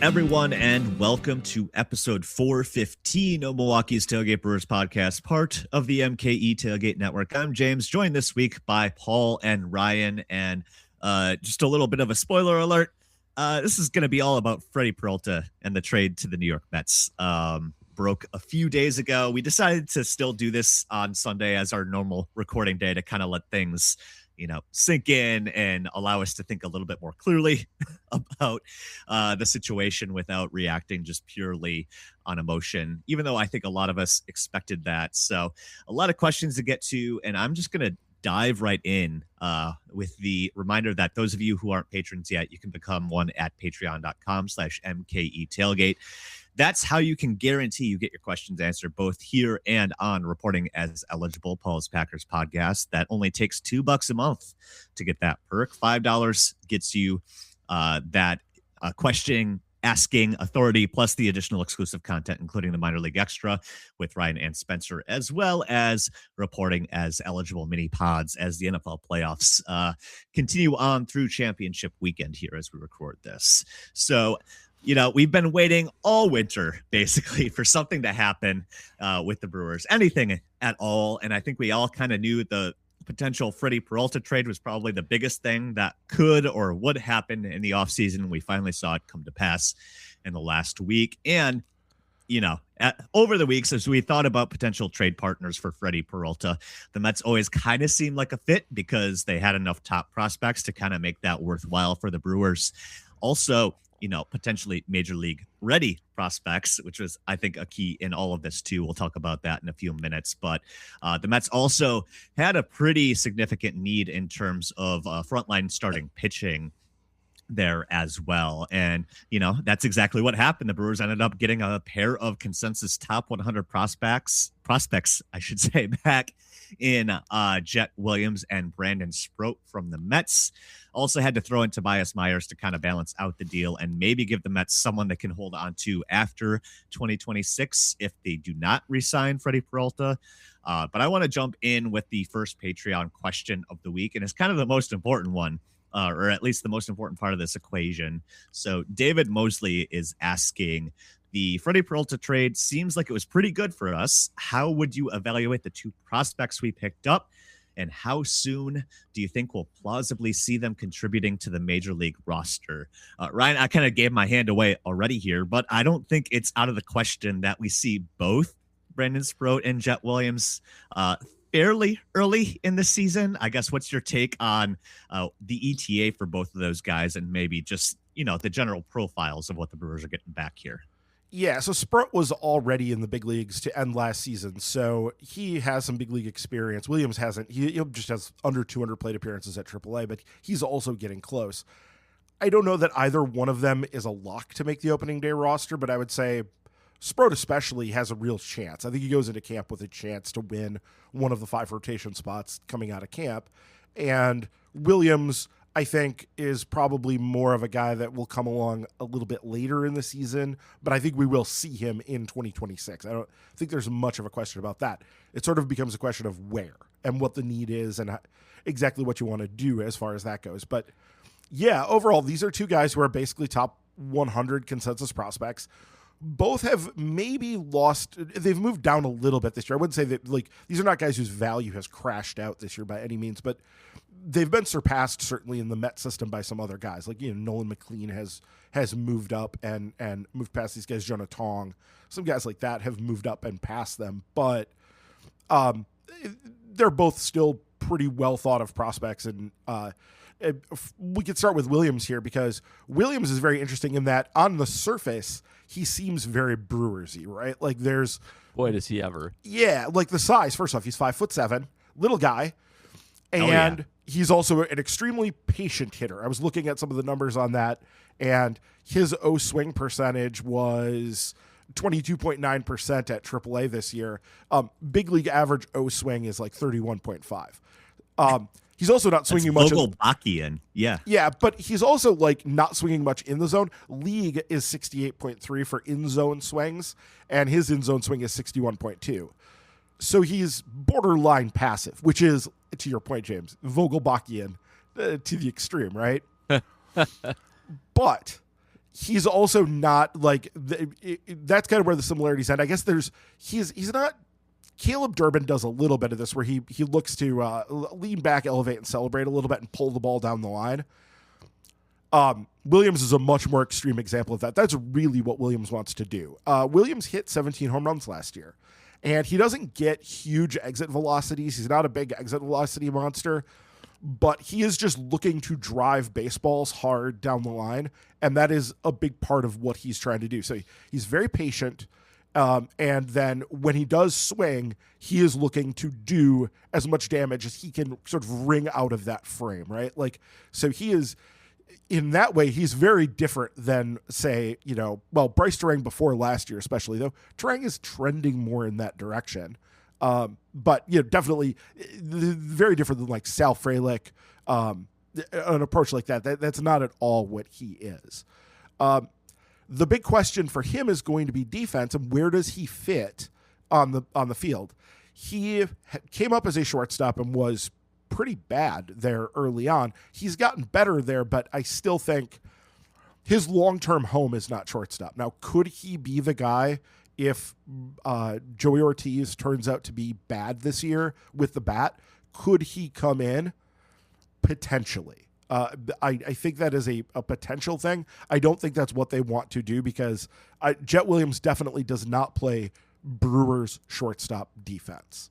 everyone, and welcome to episode 415 of Milwaukee's Tailgate Brewers podcast, part of the MKE Tailgate Network. I'm James, joined this week by Paul and Ryan, and just a little bit of a spoiler alert. This is going to be all about Freddy Peralta and the trade to the New York Mets. Broke a few days ago. We decided to still do this on Sunday as our normal recording day to kind of let things sink in and allow us to think a little bit more clearly about the situation without reacting just purely on emotion, even though I think a lot of us expected that. So a lot of questions to get to, and I'm just going to dive right in with the reminder that those of you who aren't patrons yet, you can become one at patreon.com/MKE Tailgate. That's how you can guarantee you get your questions answered both here and on Reporting as Eligible, Paul's Packers podcast. That only takes $2 a month to get that perk. $5 gets you that question asking authority, plus the additional exclusive content, including the minor league extra with Ryan and Spencer, as well as Reporting as Eligible mini pods as the NFL playoffs continue on through championship weekend here as we record this. So, we've been waiting all winter, basically, for something to happen with the Brewers, anything at all. And I think we all kind of knew the potential Freddy Peralta trade was probably the biggest thing that could or would happen in the offseason. We finally saw it come to pass in the last week. And, over the weeks, as we thought about potential trade partners for Freddy Peralta, the Mets always kind of seemed like a fit because they had enough top prospects to kind of make that worthwhile for the Brewers. Also, potentially major league ready prospects, which was, I think, a key in all of this too. We'll talk about that in a few minutes, but the Mets also had a pretty significant need in terms of frontline starting pitching there as well. And, that's exactly what happened. The Brewers ended up getting a pair of consensus top 100 prospects, I should say, back in Jet Williams and Brandon Sproat from the Mets. Also had to throw in Tobias Myers to kind of balance out the deal and maybe give the Mets someone they can hold on to after 2026 if they do not re-sign Freddy Peralta. But I want to jump in with the first Patreon question of the week, and it's kind of the most important one, or at least the most important part of this equation. So David Mosley is asking, the Freddy Peralta trade seems like it was pretty good for us. How would you evaluate the two prospects we picked up? And how soon do you think we'll plausibly see them contributing to the major league roster? Ryan, I kind of gave my hand away already here, but I don't think it's out of the question that we see both Brandon Sproat and Jet Williams fairly early in the season. I guess what's your take on the ETA for both of those guys and maybe just, the general profiles of what the Brewers are getting back here? Yeah, so Sprout was already in the big leagues to end last season, so he has some big league experience. Williams hasn't. He just has under 200 plate appearances at AAA, but he's also getting close. I don't know that either one of them is a lock to make the opening day roster, but I would say Sprout especially has a real chance. I think he goes into camp with a chance to win one of the 5 rotation spots coming out of camp. And Williams, I think, is probably more of a guy that will come along a little bit later in the season, but I think we will see him in 2026. I don't think there's much of a question about that. It sort of becomes a question of where and what the need is and exactly what you want to do as far as that goes. But yeah, overall, these are two guys who are basically top 100 consensus prospects. Both have maybe lost. They've moved down a little bit this year. I wouldn't say that these are not guys whose value has crashed out this year by any means, but they've been surpassed certainly in the Met system by some other guys. Nolan McLean has moved up and moved past these guys. Jonah Tong, some guys like that have moved up and past them, but they're both still pretty well thought of prospects. And we could start with Williams here because Williams is very interesting in that on the surface, he seems very Brewersy, right? Boy, does he ever. Yeah, the size. First off, he's 5'7", little guy. And he's also an extremely patient hitter. I was looking at some of the numbers on that, and his O-swing percentage was 22.9% at AAA this year. Big league average O-swing is 31.5. He's also not swinging much. Vogelbackian. Yeah. Yeah, but he's also not swinging much in the zone. League is 68.3 for in-zone swings, and his in-zone swing is 61.2. So he's borderline passive, which is, to your point, James, Vogelbackian to the extreme, right? But he's also not like that's kind of where the similarities end. I guess he's not. Caleb Durbin does a little bit of this where he looks to lean back, elevate, and celebrate a little bit and pull the ball down the line. Williams is a much more extreme example of that. That's really what Williams wants to do. Williams hit 17 home runs last year, and he doesn't get huge exit velocities. He's not a big exit velocity monster, but he is just looking to drive baseballs hard down the line, and that is a big part of what he's trying to do. So he's very patient, and then when he does swing, he is looking to do as much damage as he can sort of wring out of that frame, right? Like, so he is, in that way, he's very different than, say, Bryce Turang before last year, especially, though Turang is trending more in that direction. But definitely very different than like Sal Frelick, an approach like that. That's not at all what he is. The big question for him is going to be defense, and where does he fit on the field? He came up as a shortstop and was pretty bad there early on. He's gotten better there, but I still think his long-term home is not shortstop. Now, could he be the guy if Joey Ortiz turns out to be bad this year with the bat? Could he come in? Potentially. I think that is a potential thing. I don't think that's what they want to do because Jet Williams definitely does not play Brewers shortstop defense.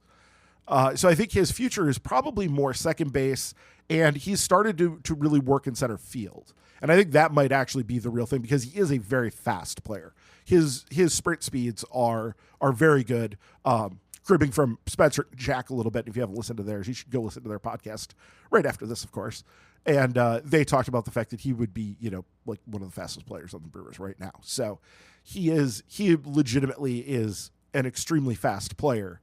So I think his future is probably more second base, and he's started to really work in center field. And I think that might actually be the real thing because he is a very fast player. His sprint speeds are very good. Cribbing from Spencer and Jack a little bit. If you haven't listened to theirs, you should go listen to their podcast right after this, of course. And they talked about the fact that he would be, like one of the fastest players on the Brewers right now. So he legitimately is an extremely fast player.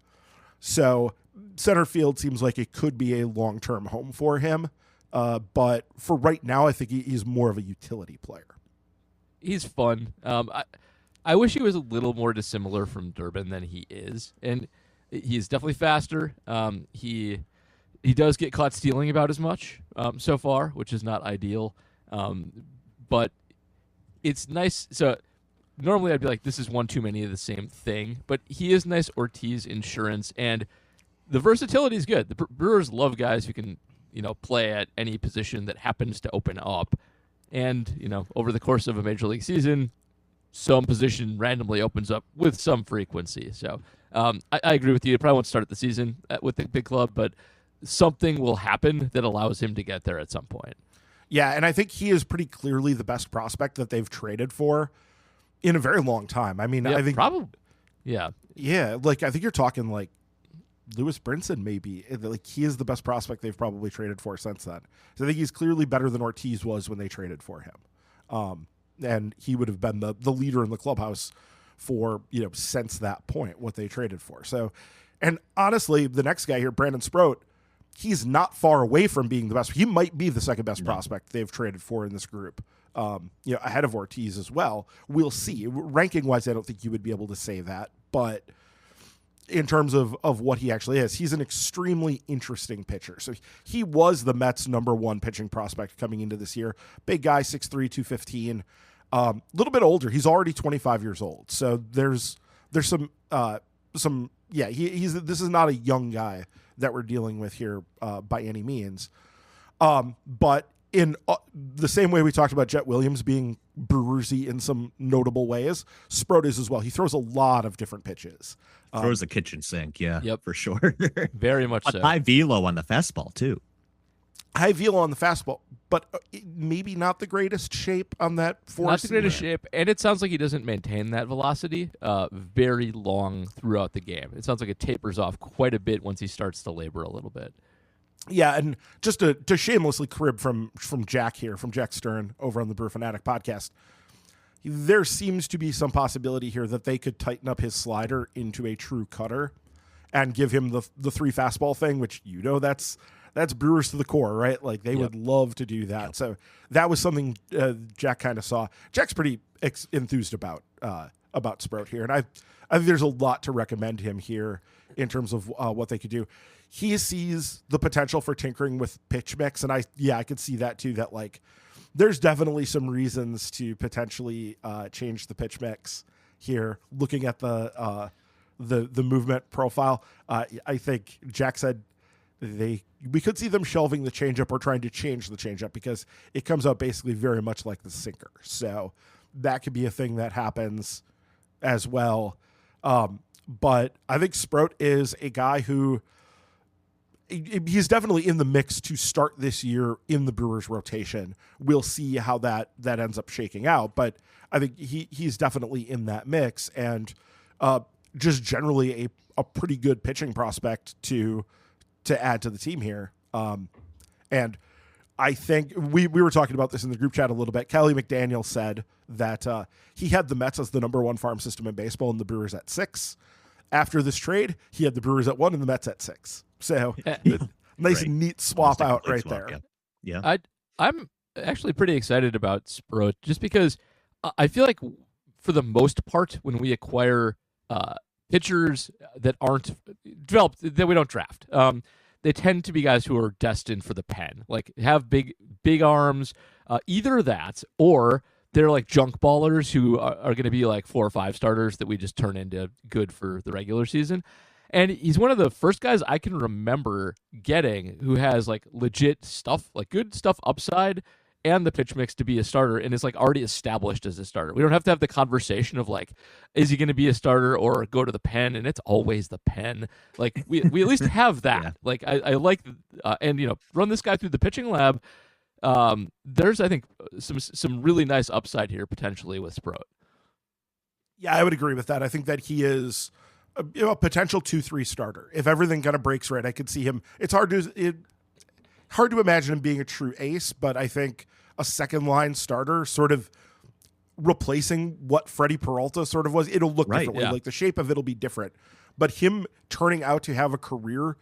So center field seems like it could be a long-term home for him. But for right now, I think he's more of a utility player. He's fun. I wish he was a little more dissimilar from Durbin than he is. And he's definitely faster. He does get caught stealing about as much so far, which is not ideal. But it's nice. So normally I'd be like, this is one too many of the same thing. But he is nice Ortiz insurance, and the versatility is good. The Brewers love guys who can, play at any position that happens to open up. And, over the course of a major league season, some position randomly opens up with some frequency. So I agree with you. It probably won't start the season with the big club, but something will happen that allows him to get there at some point. Yeah, and I think he is pretty clearly the best prospect that they've traded for in a very long time. I mean, yeah, I think probably. Yeah. Yeah, like I think you're talking like Lewis Brinson maybe. Like he is the best prospect they've probably traded for since then. So I think he's clearly better than Ortiz was when they traded for him. And he would have been the leader in the clubhouse for, since that point, what they traded for. So, and honestly, the next guy here, Brandon Sproat, he's not far away from being the best. He might be the second best prospect they've traded for in this group, ahead of Ortiz as well. We'll see. Ranking wise, I don't think you would be able to say that, but in terms of what he actually is, he's an extremely interesting pitcher. So he was the Mets' number one pitching prospect coming into this year. Big guy, 6'3", 215. A little bit older. He's already 25 years old. So there's some this is not a young guy that we're dealing with here by any means. But in the same way we talked about Jet Williams being Brewersy in some notable ways, Sproat is as well. He throws a lot of different pitches. Throws a kitchen sink, yeah, yep, for sure. Very much so. High velo on the fastball too. High velo on the fastball, but maybe not the greatest shape on that force. Not the greatest shape, and it sounds like he doesn't maintain that velocity very long throughout the game. It sounds like it tapers off quite a bit once he starts to labor a little bit. Yeah, and just to shamelessly crib from Jack here, from Jack Stern over on the Brew Fanatic podcast, there seems to be some possibility here that they could tighten up his slider into a true cutter and give him the three fastball thing, which that's Brewers to the core, right? Like they would love to do that. Yep. So that was something Jack kind of saw. Jack's pretty enthused about Sproat here, and I think there's a lot to recommend him here in terms of what they could do. He sees the potential for tinkering with pitch mix, and I could see that too. That like there's definitely some reasons to potentially change the pitch mix here. Looking at the movement profile, I think Jack said we could see them shelving the changeup or trying to change the changeup because it comes out basically very much like the sinker. So that could be a thing that happens as well. But I think Sproat is a guy who he's definitely in the mix to start this year in the Brewers rotation. We'll see how that ends up shaking out, but I think he's definitely in that mix and just generally a pretty good pitching prospect to add to the team here. And I think we were talking about this in the group chat a little bit. Kelly McDaniel said that he had the Mets as the number one farm system in baseball and the Brewers at 6. After this trade, he had the Brewers at 1 and the Mets at 6. So nice and neat swap out right there. Yeah. I'm actually pretty excited about Sproat just because I feel like for the most part when we acquire pitchers that aren't developed, that we don't draft, they tend to be guys who are destined for the pen, like have big arms, either that or they're like junk ballers who are going to be like 4 or 5 starters that we just turn into good for the regular season. And he's one of the first guys I can remember getting who has like legit stuff, like good stuff upside and the pitch mix to be a starter and is like already established as a starter. We don't have to have the conversation of like, is he going to be a starter or go to the pen? And it's always the pen. Like we at least have that. Yeah. Like I like, and run this guy through the pitching lab. There's, I think, some really nice upside here potentially with Sproat. Yeah, I would agree with that. I think that he is a potential 2-3 starter. If everything kind of breaks right, I could see him. It's hard to imagine him being a true ace, but I think a second line starter sort of replacing what Freddy Peralta sort of was. It'll look differently. Yeah. Like the shape of it'll be different, but him turning out to have a career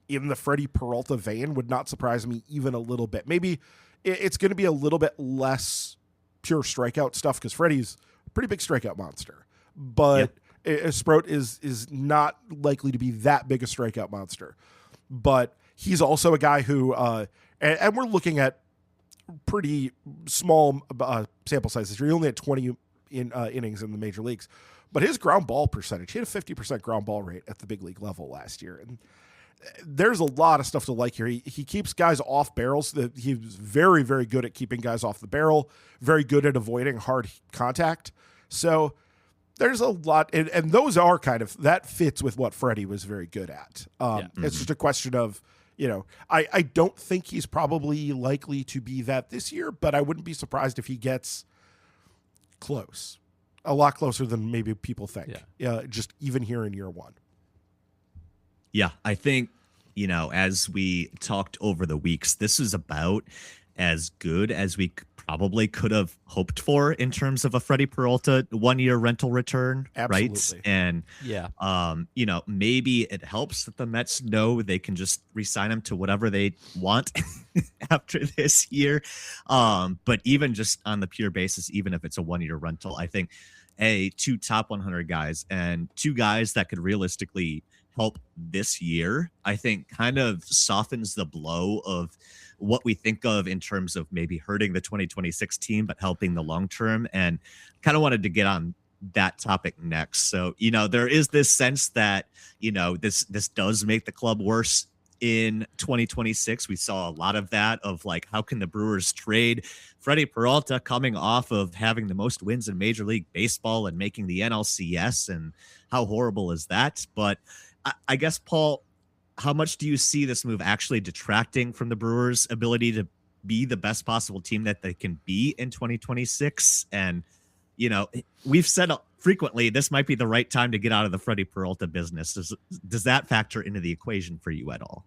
in the Freddy Peralta vein would not surprise me even a little bit. Maybe it's going to be a little bit less pure strikeout stuff because Freddy's a pretty big strikeout monster, but Sproat is not likely to be that big a strikeout monster. But he's also a guy who, and we're looking at pretty small sample sizes. He only had 20 innings in the major leagues, but his ground ball percentage, he had a 50% ground ball rate at the big league level last year. And there's a lot of stuff to like here. He keeps guys off barrels. He's very, very good at keeping guys off the barrel, very good at avoiding hard contact. So there's a lot, and those are kind of, that fits with what Freddie was very good at. It's just a question of, I don't think he's probably likely to be that this year, but I wouldn't be surprised if he gets close, a lot closer than maybe people think. Just even here in year 1. Yeah, I think, as we talked over the weeks, this is about as good as we probably could have hoped for in terms of a Freddy Peralta 1-year rental return. Absolutely. Right? And, maybe it helps that the Mets know they can just re-sign him to whatever they want after this year. But even just on the pure basis, even if it's a 1-year rental, I think 2 top 100 guys and 2 guys that could realistically help this year, I think kind of softens the blow of what we think of in terms of maybe hurting the 2026 team, but helping the long term. And kind of wanted to get on that topic next. So, there is this sense that, this does make the club worse in 2026. We saw a lot of that of like, how can the Brewers trade Freddy Peralta coming off of having the most wins in Major League Baseball and making the NLCS, and how horrible is that? But I guess, Paul, how much do you see this move actually detracting from the Brewers' ability to be the best possible team that they can be in 2026? And, we've said frequently, this might be the right time to get out of the Freddy Peralta business. Does that factor into the equation for you at all?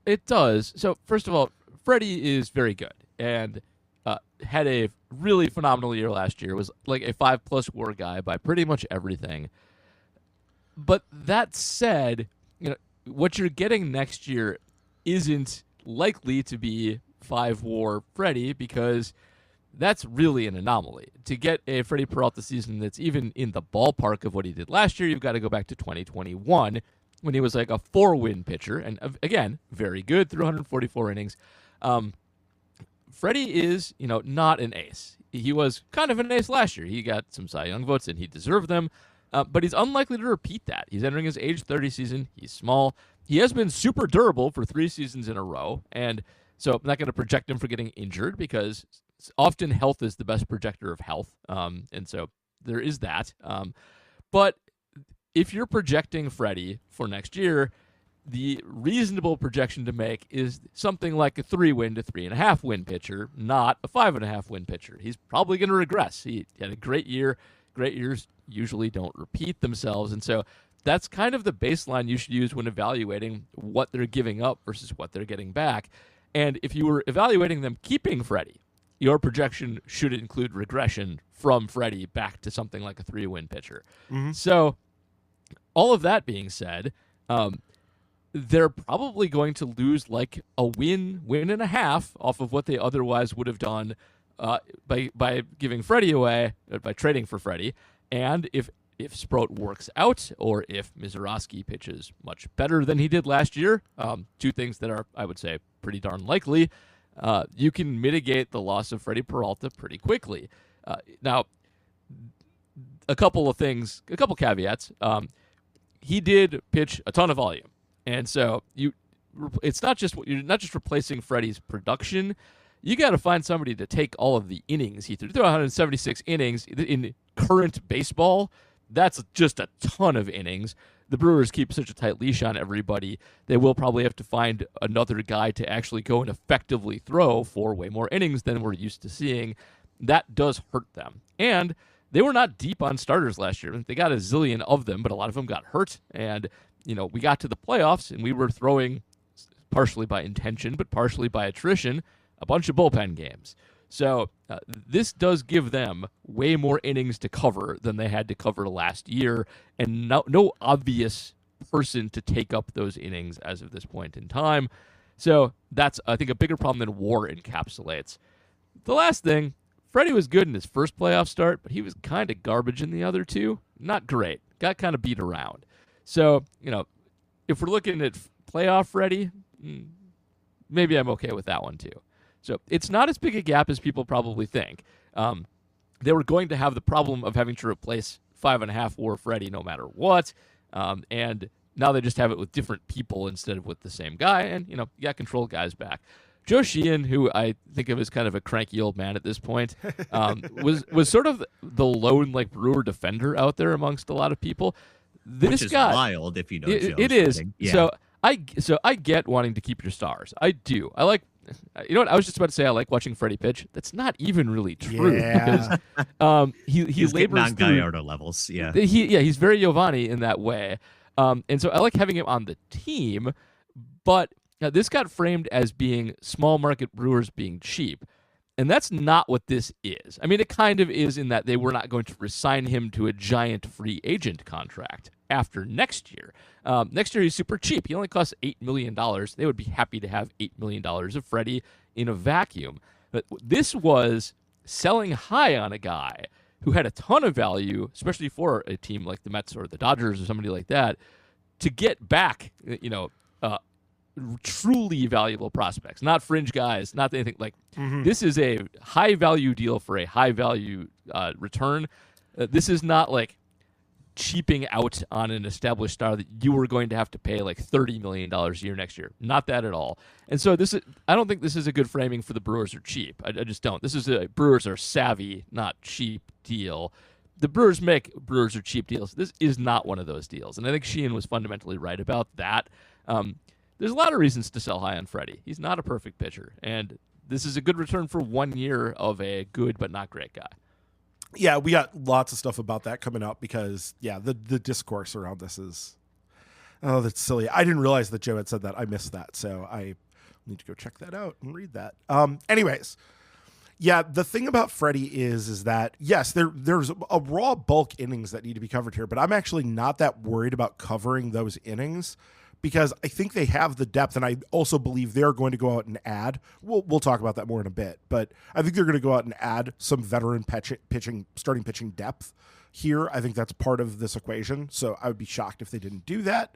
It does. So first of all, Freddy is very good and had a really phenomenal year last year. Was like a 5+ WAR guy by pretty much everything. But that said, what you're getting next year isn't likely to be 5 WAR Freddy, because that's really an anomaly. To get a Freddy Peralta season that's even in the ballpark of what he did last year, you've got to go back to 2021 when he was like a 4-win pitcher. And again, very good, through 144 innings. Freddie is, not an ace. He was kind of an ace last year. He got some Cy Young votes, and he deserved them. But he's unlikely to repeat that. He's entering his age 30 season. He's small. He has been super durable for 3 seasons in a row. And so I'm not going to project him for getting injured because often health is the best projector of health. And so there is that. But if you're projecting Freddie for next year, the reasonable projection to make is something like a 3-win to 3.5-win pitcher, not a 5.5-win pitcher. He's probably going to regress. He had a great year. Great years usually don't repeat themselves. And so that's kind of the baseline you should use when evaluating what they're giving up versus what they're getting back. And if you were evaluating them keeping Freddie, your projection should include regression from Freddie back to something like a 3-win pitcher. Mm-hmm. So all of that being said, they're probably going to lose like a win and a half off of what they otherwise would have done by giving Freddie away, by trading for Freddie. And if Sproat works out, or if Mizorowski pitches much better than he did last year, 2 things that are, I would say, pretty darn likely, you can mitigate the loss of Freddy Peralta pretty quickly. Now, a couple caveats. He did pitch a ton of volume. And so you're not just replacing Freddie's production. You got to find somebody to take all of the innings he threw. 176 innings in current baseball. That's just a ton of innings. The Brewers keep such a tight leash on everybody. They will probably have to find another guy to actually go and effectively throw for way more innings than we're used to seeing. That does hurt them. And they were not deep on starters last year. They got a zillion of them, but a lot of them got hurt. And we got to the playoffs, and we were throwing, partially by intention, but partially by attrition, a bunch of bullpen games. So this does give them way more innings to cover than they had to cover last year, and no obvious person to take up those innings as of this point in time. So that's, I think, a bigger problem than WAR encapsulates. The last thing, Freddie was good in his first playoff start, but he was kind of garbage in the other 2. Not great. Got kind of beat around. So, if we're looking at playoff Freddie, maybe I'm okay with that one too. So it's not as big a gap as people probably think. They were going to have the problem of having to replace 5.5 WAR Freddie no matter what. And now they just have it with different people instead of with the same guy. And, you got control guys back. Joe Sheehan, who I think of as kind of a cranky old man at this point, was sort of the lone Brewer defender out there amongst a lot of people. Which is wild if you know Joe. It is. Yeah. So I get wanting to keep your stars. I do. I like. You know what? I was just about to say I like watching Freddie pitch. That's not even really true because he labors on Gallardo levels. Yeah. He's very Giovanni in that way. And so I like having him on the team, but this got framed as being small market Brewers being cheap. And that's not what this is. I mean, it kind of is in that they were not going to resign him to a giant free agent contract after next year. Next year, he's super cheap. He only costs $8 million. They would be happy to have $8 million of Freddie in a vacuum. But this was selling high on a guy who had a ton of value, especially for a team like the Mets or the Dodgers or somebody like that, to get back, truly valuable prospects, not fringe guys, not anything like. Mm-hmm. This is a high value deal for a high value return. This is not like cheaping out on an established star that you were going to have to pay like $30 million a year next year. Not that at all. And so I don't think this is a good framing for the Brewers are cheap. I just don't. This is a Brewers are savvy, not cheap deal. The Brewers make Brewers are cheap deals. This is not one of those deals. And I think Sheehan was fundamentally right about that. There's a lot of reasons to sell high on Freddie. He's not a perfect pitcher, and this is a good return for 1 year of a good but not great guy. Yeah, we got lots of stuff about that coming up because, the discourse around this is, that's silly. I didn't realize that Joe had said that. I missed that, so I need to go check that out and read that. Anyways, the thing about Freddie is that, yes, there's a raw bulk innings that need to be covered here, but I'm actually not that worried about covering those innings because I think they have the depth, and I also believe they're going to go out and add. We'll talk about that more in a bit, but I think they're going to go out and add some veteran starting pitching depth here. I think that's part of this equation, so I would be shocked if they didn't do that.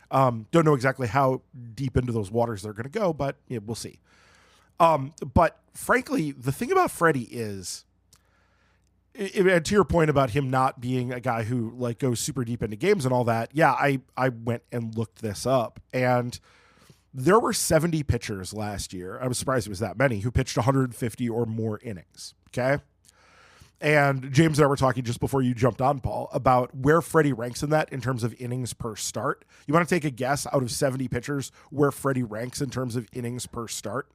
Don't know exactly how deep into those waters they're going to go, but we'll see. But frankly, the thing about Freddie is, to your point about him not being a guy who like goes super deep into games and all that. Yeah, I went and looked this up, and there were 70 pitchers last year. I was surprised it was that many who pitched 150 or more innings. Okay. And James and I were talking just before you jumped on, Paul, about where Freddie ranks in that in terms of innings per start. You want to take a guess out of 70 pitchers where Freddie ranks in terms of innings per start?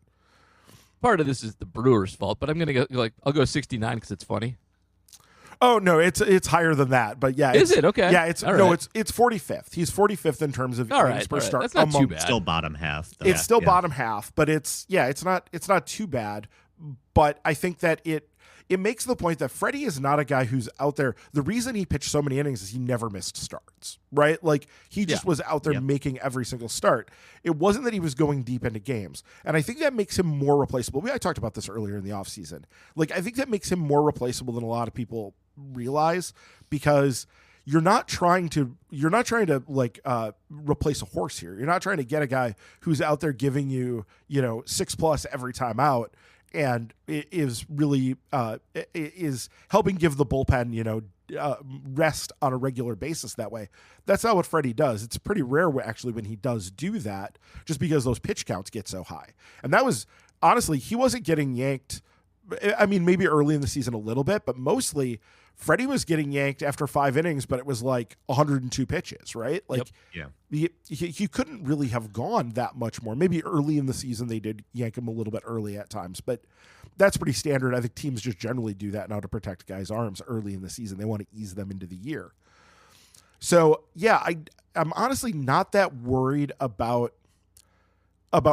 Part of this is the Brewers' fault, but I'm going to go I'll go 69 because it's funny. Oh no, it's higher than that, but yeah, is it okay? Yeah, it's all no, right. it's 45th. He's 45th in terms of innings per start. That's not too bad. Still bottom half. Though. It's still bottom half, but it's not too bad. But I think that it makes the point that Freddie is not a guy who's out there. The reason he pitched so many innings is he never missed starts, right? Like he just was out there making every single start. It wasn't that he was going deep into games. And I think that makes him more replaceable. I talked about this earlier in the offseason. Like I think that makes him more replaceable than a lot of people realize, because you're not trying to like replace a horse here. You're not trying to get a guy who's out there giving you 6+ every time out, and is really is helping give the bullpen rest on a regular basis that way. That's not what Freddie does. It's pretty rare actually when he does do that, just because those pitch counts get so high. And that was honestly, he wasn't getting yanked. I mean, maybe early in the season a little bit, but mostly Freddie was getting yanked after 5 innings, but it was like 102 pitches, right? Like, he couldn't really have gone that much more. Maybe early in the season they did yank him a little bit early at times, but that's pretty standard. I think teams just generally do that now to protect guys' arms early in the season. They want to ease them into the year. So yeah, I'm honestly not that worried about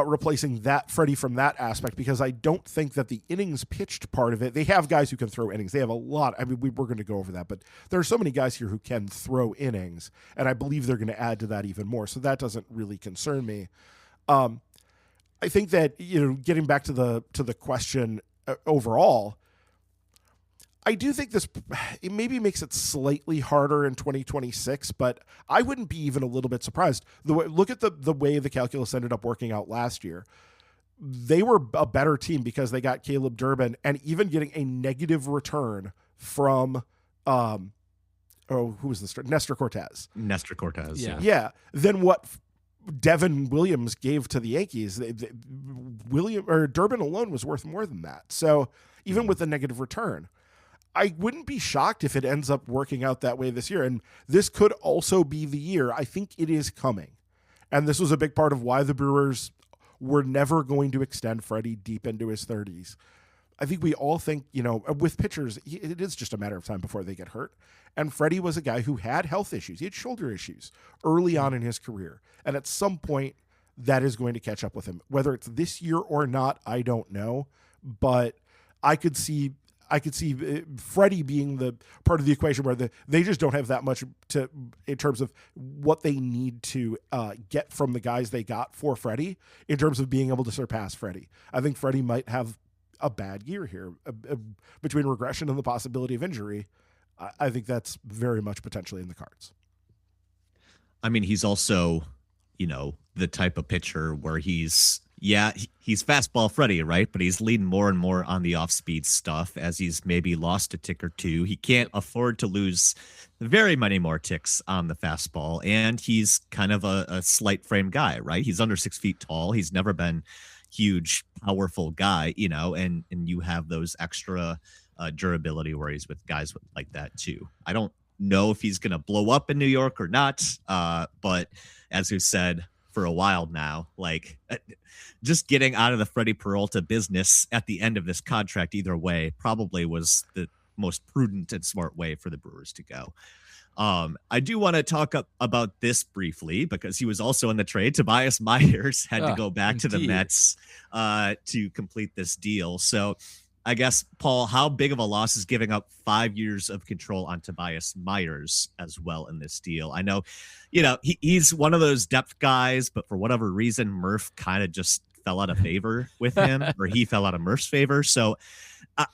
replacing that Freddie from that aspect, because I don't think that the innings pitched part of it, they have guys who can throw innings. They have a lot. I mean, we're going to go over that, but there are so many guys here who can throw innings, and I believe they're going to add to that even more. So that doesn't really concern me. I think that, getting back to the question overall, I do think it maybe makes it slightly harder in 2026, but I wouldn't be even a little bit surprised. Look at the way the calculus ended up working out last year. They were a better team because they got Caleb Durbin, and even getting a negative return from, who was this? Nestor Cortez. Nestor Cortez. Yeah. Then what Devin Williams gave to the Yankees, Durbin alone was worth more than that. So even with the negative return, I wouldn't be shocked if it ends up working out that way this year. And this could also be the year. I think it is coming. And this was a big part of why the Brewers were never going to extend Freddie deep into his 30s. I think we all think, with pitchers, it is just a matter of time before they get hurt. And Freddie was a guy who had health issues. He had shoulder issues early on in his career. And at some point, that is going to catch up with him. Whether it's this year or not, I don't know. But I could see Freddie being the part of the equation where they just don't have that much in terms of what they need to get from the guys they got for Freddie in terms of being able to surpass Freddie. I think Freddie might have a bad year here between regression and the possibility of injury. I think that's very much potentially in the cards. I mean, he's also, the type of pitcher where he's fastball Freddie, right? But he's leading more and more on the off-speed stuff as he's maybe lost a tick or two. He can't afford to lose very many more ticks on the fastball, and he's kind of a slight frame guy, right? He's under 6 feet tall. He's never been huge, powerful guy, and you have those extra durability worries with guys like that too. I don't know if he's going to blow up in New York or not, but as we've said for a while now, like just getting out of the Freddy Peralta business at the end of this contract either way probably was the most prudent and smart way for the Brewers to go. I do want to talk about this briefly because he was also in the trade. Tobias Myers had to go back to the Mets to complete this deal. So I guess, Paul, how big of a loss is giving up 5 years of control on Tobias Myers as well in this deal? I know, he's one of those depth guys, but for whatever reason, Murph kind of just fell out of favor with him, or he fell out of Murph's favor. So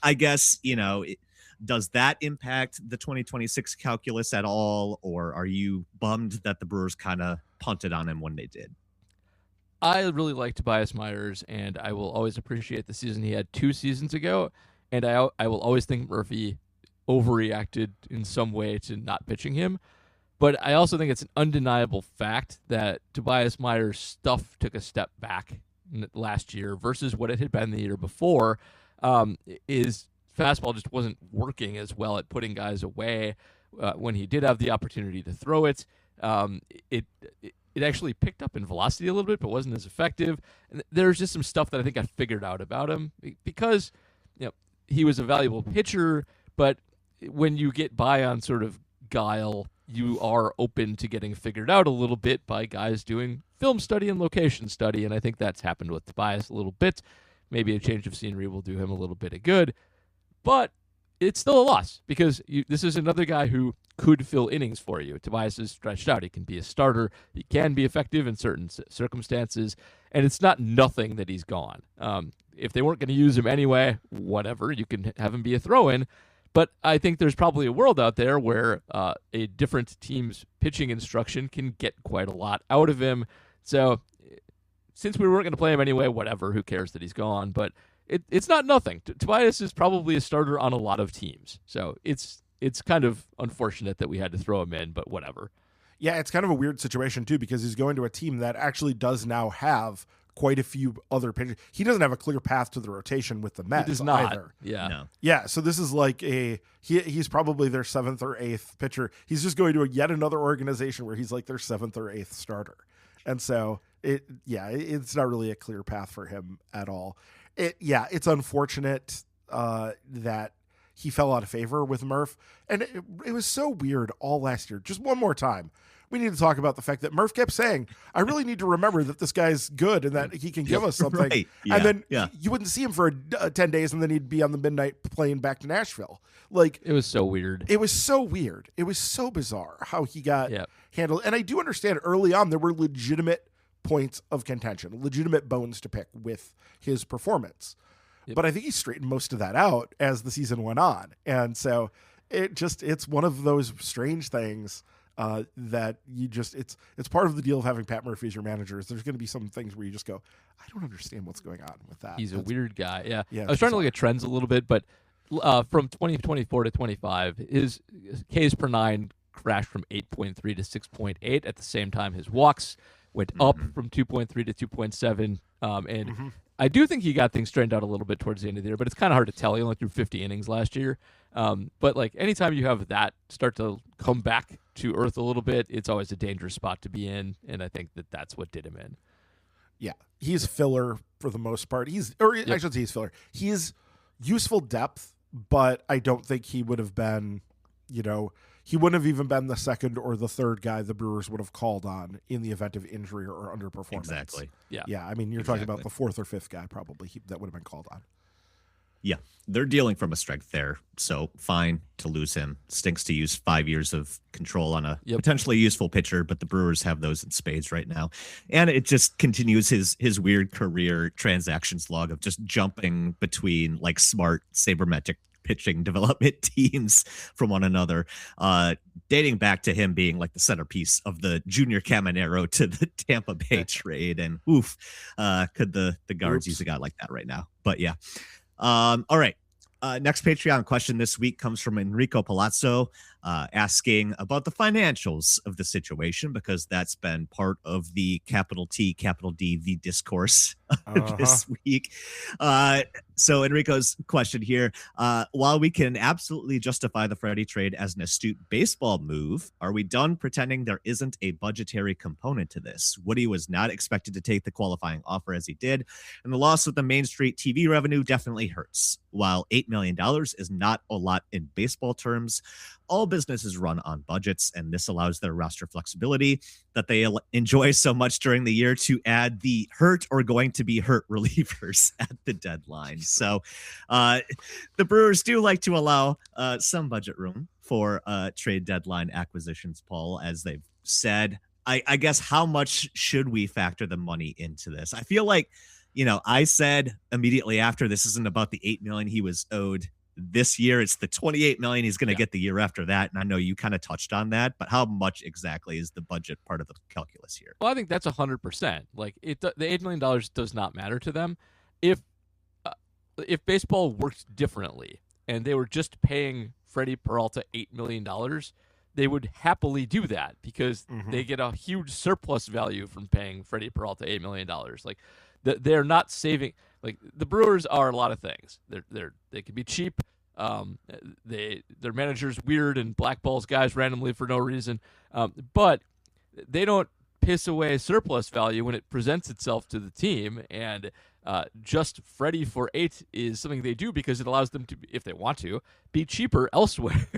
I guess, does that impact the 2026 calculus at all? Or are you bummed that the Brewers kind of punted on him when they did? I really like Tobias Myers, and I will always appreciate the season he had 2 seasons ago. And I will always think Murphy overreacted in some way to not pitching him. But I also think it's an undeniable fact that Tobias Myers' stuff took a step back last year versus what it had been the year before. His fastball just wasn't working as well at putting guys away when he did have the opportunity to throw it. It actually picked up in velocity a little bit, but wasn't as effective. And there's just some stuff that I think I figured out about him because he was a valuable pitcher, but when you get by on sort of guile, you are open to getting figured out a little bit by guys doing film study and location study, and I think that's happened with Tobias a little bit. Maybe a change of scenery will do him a little bit of good, but it's still a loss because this is another guy who could fill innings for you. Tobias is stretched out. He can be a starter. He can be effective in certain circumstances, and it's not nothing that he's gone. If they weren't going to use him anyway, whatever, you can have him be a throw-in. But I think there's probably a world out there where a different team's pitching instruction can get quite a lot out of him. So since we weren't going to play him anyway, whatever, who cares that he's gone? But it's not nothing. Tobias is probably a starter on a lot of teams. So it's kind of unfortunate that we had to throw him in, but whatever. Yeah, it's kind of a weird situation, too, because he's going to a team that actually does now have quite a few other pitchers. He doesn't have a clear path to the rotation with the Mets he does not. either. Yeah. No. Yeah, so this is like he's probably their 7th or 8th pitcher. He's just going to yet another organization where he's like their 7th or 8th starter. And so it's not really a clear path for him at all. It's unfortunate that he fell out of favor with Murph. And it was so weird all last year. Just one more time, we need to talk about the fact that Murph kept saying, I really need to remember that this guy's good and that he can give us something. Right. Yeah. And then you wouldn't see him for 10 days, and then he'd be on the midnight plane back to Nashville. Like, it was so weird. It was so weird. It was so bizarre how he got handled. And I do understand early on there were legitimate points of contention, legitimate bones to pick with his performance. Yep. But I think he straightened most of that out as the season went on. And so it's one of those strange things that it's part of the deal of having Pat Murphy as your manager. Is there's going to be some things where you just go, I don't understand what's going on with that. He's a weird guy. Yeah. I was trying to look at trends a little bit, but from 2024 to 25, his Ks per 9 crashed from 8.3 to 6.8. At the same time, his walks went up from 2.3 to 2.7. I do think he got things straightened out a little bit towards the end of the year, but it's kind of hard to tell. He only threw 50 innings last year. But like anytime you have that start to come back to earth a little bit, it's always a dangerous spot to be in. And I think that's what did him in. Yeah. He's filler for the most part. I should say he's filler. He's useful depth, but I don't think he would have been, he wouldn't have even been the second or the third guy the Brewers would have called on in the event of injury or underperformance. Exactly. Yeah. Yeah. I mean, you're talking about the 4th or 5th guy probably that would have been called on. Yeah, they're dealing from a strength there, so fine to lose him. Stinks to use 5 years of control on a potentially useful pitcher, but the Brewers have those in spades right now. And it just continues his weird career transactions log of just jumping between like smart sabermetric pitching development teams from one another, dating back to him being like the centerpiece of the Junior Caminero to the Tampa Bay trade. And could the guards use a guy like that right now? But yeah. All right. Next Patreon question this week comes from Enrico Palazzo, asking about the financials of the situation, because that's been part of the capital T, capital D, the discourse this week. So Enrico's question here, while we can absolutely justify the Freddy trade as an astute baseball move, are we done pretending there isn't a budgetary component to this? Woody was not expected to take the qualifying offer as he did, and the loss of the Main Street TV revenue definitely hurts. While $8 million is not a lot in baseball terms, all businesses run on budgets, and this allows their roster flexibility that they enjoy so much during the year to add the hurt or going to be hurt relievers at the deadline. So the Brewers do like to allow some budget room for trade deadline acquisitions, Paul, as they've said. I guess how much should we factor the money into this? I feel like, I said immediately after, this isn't about the $8 million he was owed this year. It's the $28 million he's going to get the year after that. And I know you kind of touched on that, but how much exactly is the budget part of the calculus here? Well, I think that's 100%. Like the $8 million does not matter to them. If baseball worked differently and they were just paying Freddy Peralta $8 million, they would happily do that because they get a huge surplus value from paying Freddy Peralta $8 million. Like they're not saving. Like the Brewers are a lot of things. They can be cheap. Their manager's weird and blackballs guys randomly for no reason. But they don't piss away surplus value when it presents itself to the team. And just Freddy for 8 is something they do because it allows them to, if they want to, be cheaper elsewhere.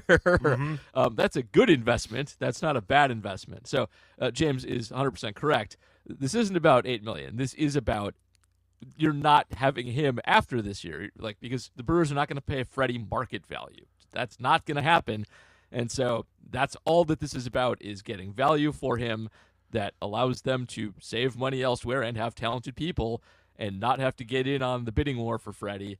That's a good investment. That's not a bad investment. So James is 100% correct. This isn't about $8 million. This is about you're not having him after this year, like because the Brewers are not going to pay Freddy market value. That's not going to happen. And so that's all that this is about, is getting value for him that allows them to save money elsewhere and have talented people and not have to get in on the bidding war for Freddy.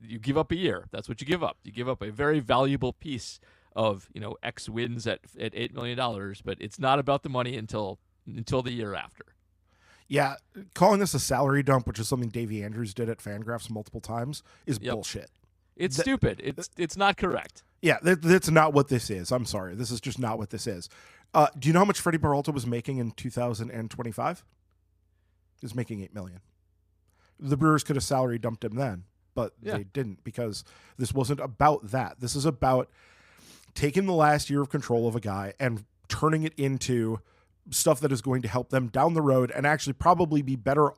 You give up a year. That's what you give up. You give up a very valuable piece of, X wins at $8 million, but it's not about the money until the year after. Yeah, calling this a salary dump, which is something Davey Andrews did at Fangraphs multiple times, is bullshit. It's stupid. It's not correct. Yeah, that's not what this is. I'm sorry. This is just not what this is. Do you know how much Freddy Peralta was making in 2025? He was making $8 million. The Brewers could have salary dumped him then, but they didn't, because this wasn't about that. This is about taking the last year of control of a guy and turning it into stuff that is going to help them down the road and actually probably be better,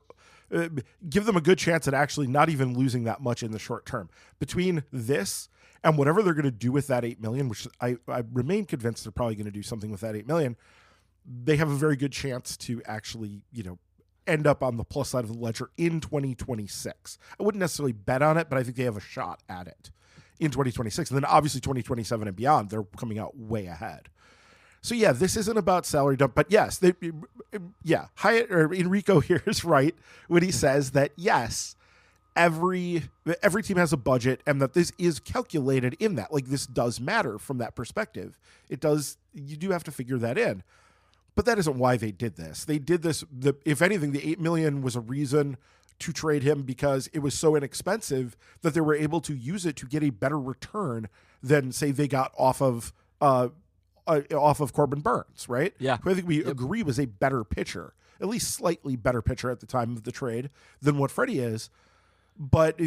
give them a good chance at actually not even losing that much in the short term. Between this and whatever they're going to do with that $8 million, which I remain convinced they're probably going to do something with that $8 million, they have a very good chance to actually, end up on the plus side of the ledger in 2026. I wouldn't necessarily bet on it, but I think they have a shot at it in 2026. And then obviously 2027 and beyond, they're coming out way ahead. So yeah, this isn't about salary dump, but yes, Enrico here is right when he says that yes, every team has a budget and that this is calculated in that. Like, this does matter from that perspective. It does. You do have to figure that in, but that isn't why they did this. They did this. If anything, the $8 million was a reason to trade him because it was so inexpensive that they were able to use it to get a better return than, say, they got off of Corbin Burns, right? Yeah. Who I think we agree was a better pitcher, at least slightly better pitcher at the time of the trade than what Freddy is. But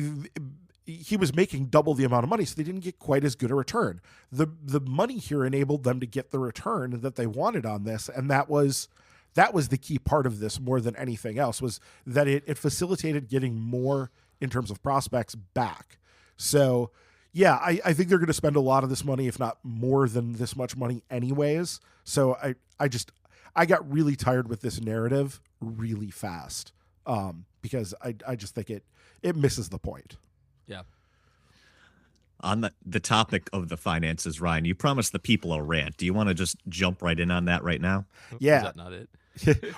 he was making double the amount of money, so they didn't get quite as good a return. The money here enabled them to get the return that they wanted on this, and that was the key part of this more than anything else, was that it facilitated getting more in terms of prospects back. So yeah, I think they're going to spend a lot of this money, if not more than this much money anyways. So I got really tired with this narrative really fast because I just think it misses the point. Yeah. On the topic of the finances, Ryan, you promised the people a rant. Do you want to just jump right in on that right now? Yeah. Is that not it?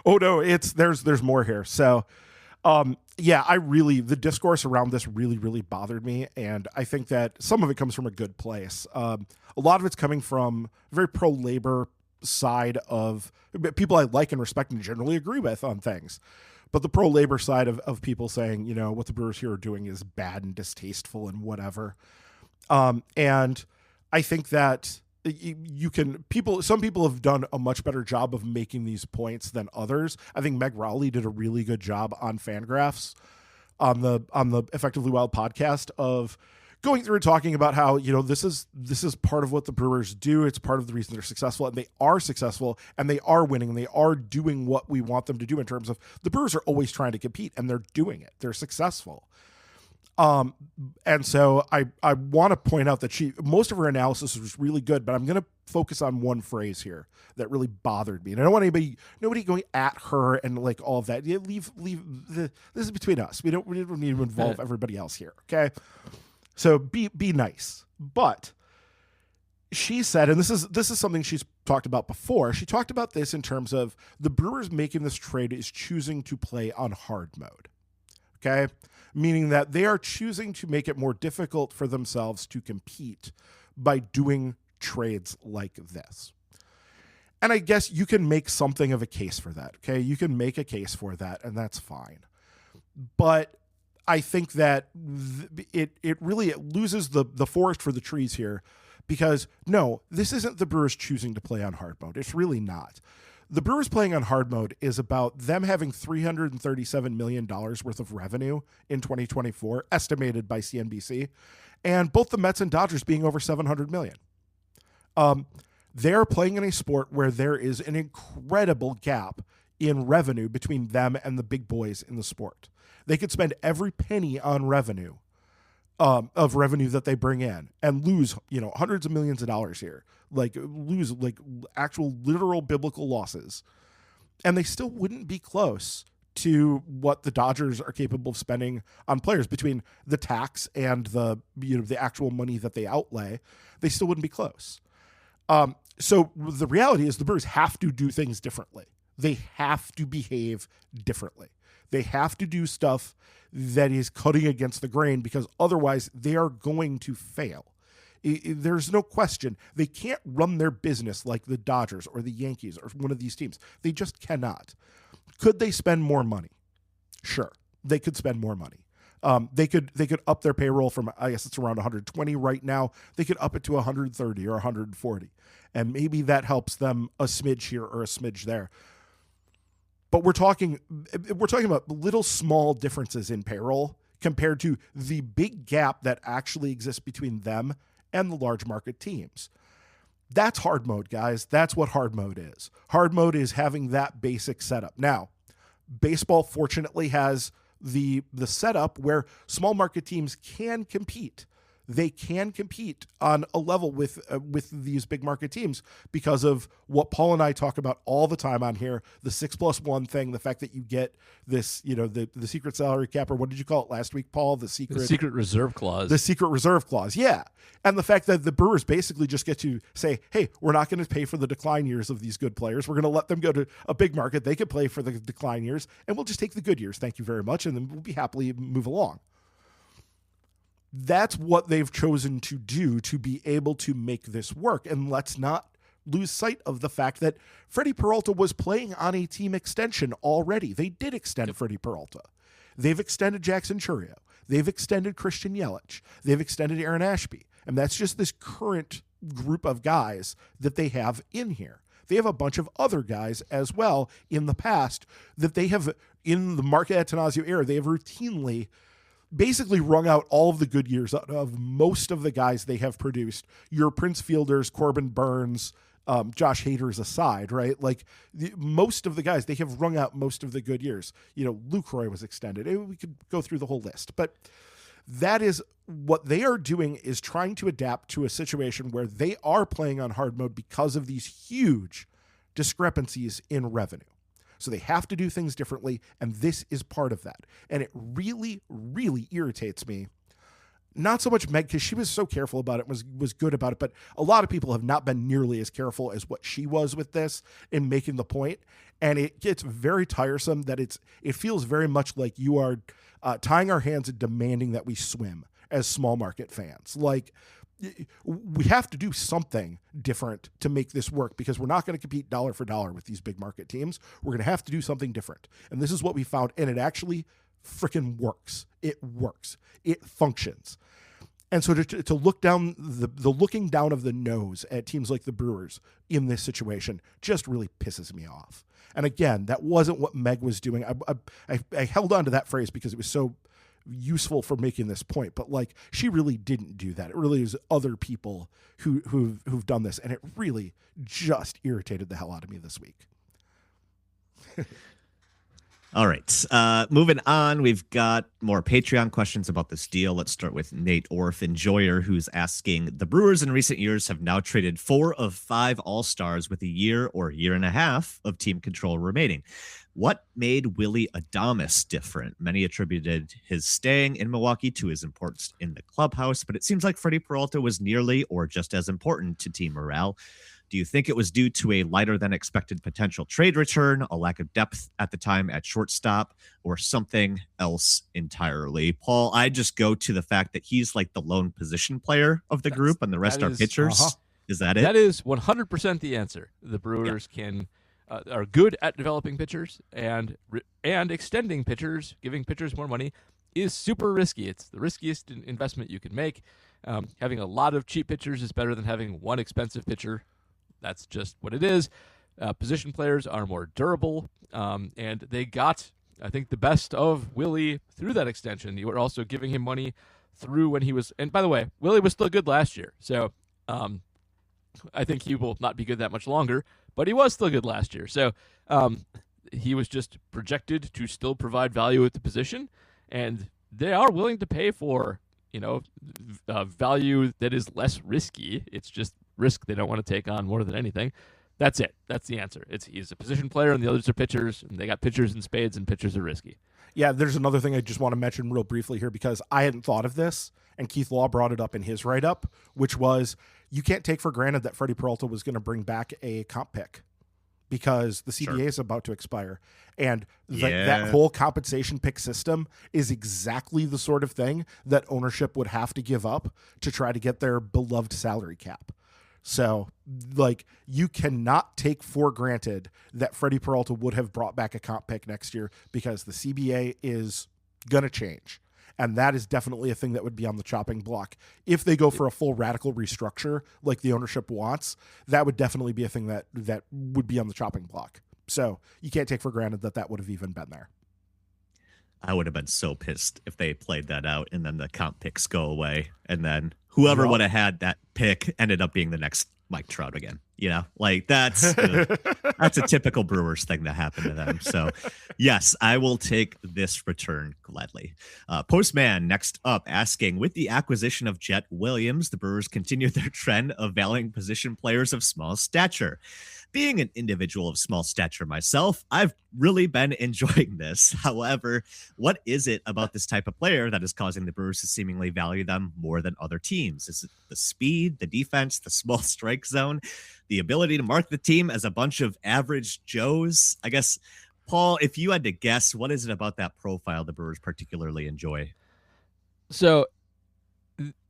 Oh no, there's more here. So the discourse around this really, really bothered me. And I think that some of it comes from a good place. A lot of it's coming from a very pro-labor side of people I like and respect and generally agree with on things. But the pro-labor side of people saying, what the Brewers here are doing is bad and distasteful and whatever. And I think that some people have done a much better job of making these points than others. I think Meg Rowley did a really good job on Fangraphs on the Effectively Wild podcast of going through and talking about how, this is part of what the Brewers do. It's part of the reason they're successful, and they are successful, and they are winning, and they are doing what we want them to do in terms of the Brewers are always trying to compete, and they're doing it. They're successful. And so I want to point out that most of her analysis was really good, but I'm going to focus on one phrase here that really bothered me. And I don't want nobody going at her and like all of that. Leave this is between us. We don't need to involve everybody else here. Okay. So be nice. But she said, and this is something she's talked about before. She talked about this in terms of the Brewers making this trade is choosing to play on hard mode. okay? Meaning that they are choosing to make it more difficult for themselves to compete by doing trades like this. And I guess you can make something of a case for that, okay? You can make a case for that, and that's fine. But I think that it really loses the forest for the trees here, because no, this isn't the Brewers choosing to play on hard mode. It's really not. The Brewers playing on hard mode is about them having $337 million worth of revenue in 2024, estimated by CNBC, and both the Mets and Dodgers being over $700 million. They're playing in a sport where there is an incredible gap in revenue between them and the big boys in the sport. They could spend every penny on revenue, of revenue that they bring in, and lose, hundreds of millions of dollars here, lose actual literal biblical losses. And they still wouldn't be close to what the Dodgers are capable of spending on players between the tax and the actual money that they outlay. They still wouldn't be close. So the reality is the Brewers have to do things differently. They have to behave differently. They have to do stuff that is cutting against the grain, because otherwise they are going to fail. There's no question. They can't run their business like the Dodgers or the Yankees or one of these teams. They just cannot. Could they spend more money? Sure, they could spend more money. They could up their payroll from, I guess it's around 120 right now. They could up it to 130 or 140, and maybe that helps them a smidge here or a smidge there. But we're talking about little small differences in payroll compared to the big gap that actually exists between them and the large market teams. That's hard mode, guys. That's what hard mode is. Hard mode is having that basic setup. Now, baseball fortunately has the setup where small market teams can compete. They can compete on a level with these big market teams because of what Paul and I talk about all the time on here, the 6+1 thing, the fact that you get this, the secret salary cap, or what did you call it last week, Paul? The secret reserve clause. The secret reserve clause, yeah. And the fact that the Brewers basically just get to say, hey, we're not going to pay for the decline years of these good players. We're going to let them go to a big market. They could play for the decline years, and we'll just take the good years. Thank you very much. And then we'll be happily move along. That's what they've chosen to do to be able to make this work. And let's not lose sight of the fact that Freddy Peralta was playing on a team extension already. They did extend Freddy Peralta. They've extended Jackson Chourio. They've extended Christian Yelich. They've extended Aaron Ashby. And that's just this current group of guys that they have in here. They have a bunch of other guys as well in the past that they have, in the Mark Attanasio era, they have routinely basically wrung out all of the good years out of most of the guys they have produced. Your Prince Fielders, Corbin Burns, Josh Hader's aside, right? Most of the guys, they have wrung out most of the good years. Lucroy was extended. We could go through the whole list, but that is what they are doing, is trying to adapt to a situation where they are playing on hard mode because of these huge discrepancies in revenue. So they have to do things differently, and this is part of that. And it really, really irritates me. Not so much Meg, because she was so careful about it, was good about it, but a lot of people have not been nearly as careful as what she was with this in making the point. And it gets very tiresome that it feels very much like you are tying our hands and demanding that we swim as small market fans. We have to do something different to make this work, because we're not going to compete dollar for dollar with these big market teams. We're going to have to do something different. And this is what we found. And it actually freaking works. It works. It functions. And so to look down the looking down of the nose at teams like the Brewers in this situation just really pisses me off. And again, that wasn't what Meg was doing. I held on to that phrase because it was so useful for making this point, but she really didn't do that. It really is other people who've done this, and it really just irritated the hell out of me this week. All right. Moving on, we've got more Patreon questions about this deal. Let's start with Nate Orff Enjoyer, who's asking, the Brewers in recent years have now traded 4 of 5 All-Stars with a year or year and a half of team control remaining. What made Willy Adames different? Many attributed his staying in Milwaukee to his importance in the clubhouse, but it seems like Freddy Peralta was nearly or just as important to team morale. Do you think it was due to a lighter than expected potential trade return, a lack of depth at the time at shortstop, or something else entirely? Paul, I just go to the fact that he's like the lone position player of the group and the rest are pitchers. Is that it? That is 100% the answer. The Brewers are good at developing pitchers and extending pitchers, giving pitchers more money is super risky. It's the riskiest investment you can make. Having a lot of cheap pitchers is better than having one expensive pitcher. That's just what it is. Position players are more durable, and they got, I think, the best of Willie through that extension. You were also giving him money through when he was, and by the way, Willie was still good last year, so I think he will not be good that much longer, but he was still good last year. So he was just projected to still provide value at the position, and they are willing to pay for, value that is less risky. It's just risk they don't want to take on more than anything. That's it. That's the answer. He's a position player, and the others are pitchers, and they got pitchers in spades, and pitchers are risky. Yeah, there's another thing I just want to mention real briefly here because I hadn't thought of this, and Keith Law brought it up in his write-up, which was you can't take for granted that Freddy Peralta was going to bring back a comp pick because the CBA is about to expire. And that whole compensation pick system is exactly the sort of thing that ownership would have to give up to try to get their beloved salary cap. So, you cannot take for granted that Freddy Peralta would have brought back a comp pick next year because the CBA is going to change. And that is definitely a thing that would be on the chopping block. If they go for a full radical restructure like the ownership wants, that would definitely be a thing that would be on the chopping block. So you can't take for granted that would have even been there. I would have been so pissed if they played that out and then the comp picks go away. And then whoever would have had that pick ended up being the next Mike Trout again. That's a typical Brewers thing that happened to them. So yes, I will take this return gladly. Postman next up asking, with the acquisition of Jet Williams, the Brewers continue their trend of valuing position players of small stature. Being an individual of small stature myself, I've really been enjoying this. However, what is it about this type of player that is causing the Brewers to seemingly value them more than other teams? Is it the speed, the defense, the small strike zone, the ability to mark the team as a bunch of average Joes? I guess, Paul, if you had to guess, what is it about that profile the Brewers particularly enjoy? So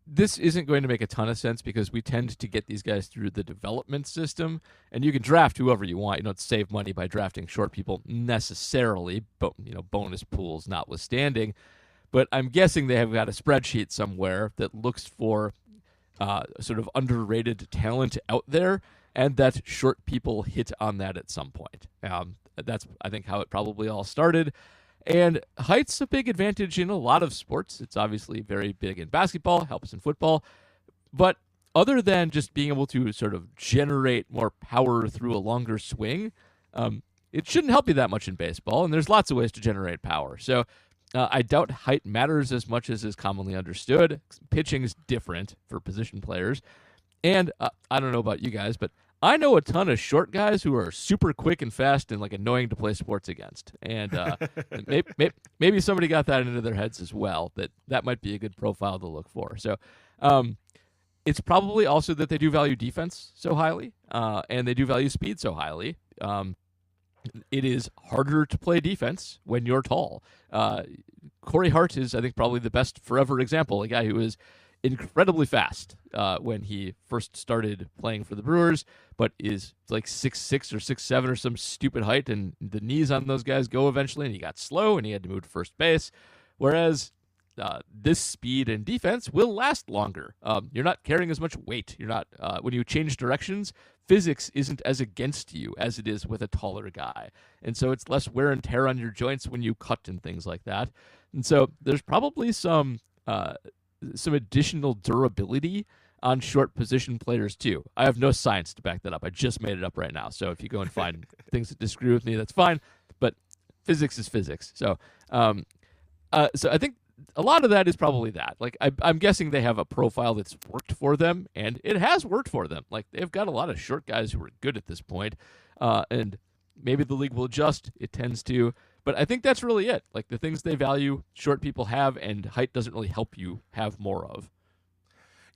this isn't going to make a ton of sense because we tend to get these guys through the development system, and you can draft whoever you want. You don't save money by drafting short people necessarily, but bonus pools notwithstanding. But I'm guessing they have got a spreadsheet somewhere that looks for sort of underrated talent out there, and that short people hit on that at some point. That's, I think, how it probably all started. And height's a big advantage in a lot of sports. It's obviously very big in basketball, helps in football. But other than just being able to sort of generate more power through a longer swing, it shouldn't help you that much in baseball. And there's lots of ways to generate power. So I doubt height matters as much as is commonly understood. Pitching is different for position players. And I don't know about you guys, but I know a ton of short guys who are super quick and fast and annoying to play sports against. And maybe somebody got that into their heads as well, that might be a good profile to look for. So it's probably also that they do value defense so highly, and they do value speed so highly. It is harder to play defense when you're tall. Corey Hart is, I think, probably the best forever example, a guy who is incredibly fast when he first started playing for the Brewers, but is 6'6" or 6'7" or some stupid height, and the knees on those guys go eventually, and he got slow, and he had to move to first base, whereas this speed and defense will last longer. You're not carrying as much weight. You're not when you change directions, physics isn't as against you as it is with a taller guy, and so it's less wear and tear on your joints when you cut and things like that. And so there's probably some additional durability on short position players too. I have no science to back that up. I just made it up right now. So if you go and find things that disagree with me, that's fine. But physics is physics. So, so I think a lot of that is probably that. I'm guessing they have a profile that's worked for them, and it has worked for them. They've got a lot of short guys who are good at this point, and maybe the league will adjust. It tends to. But I think that's really it. The things they value, short people have, and height doesn't really help you have more of.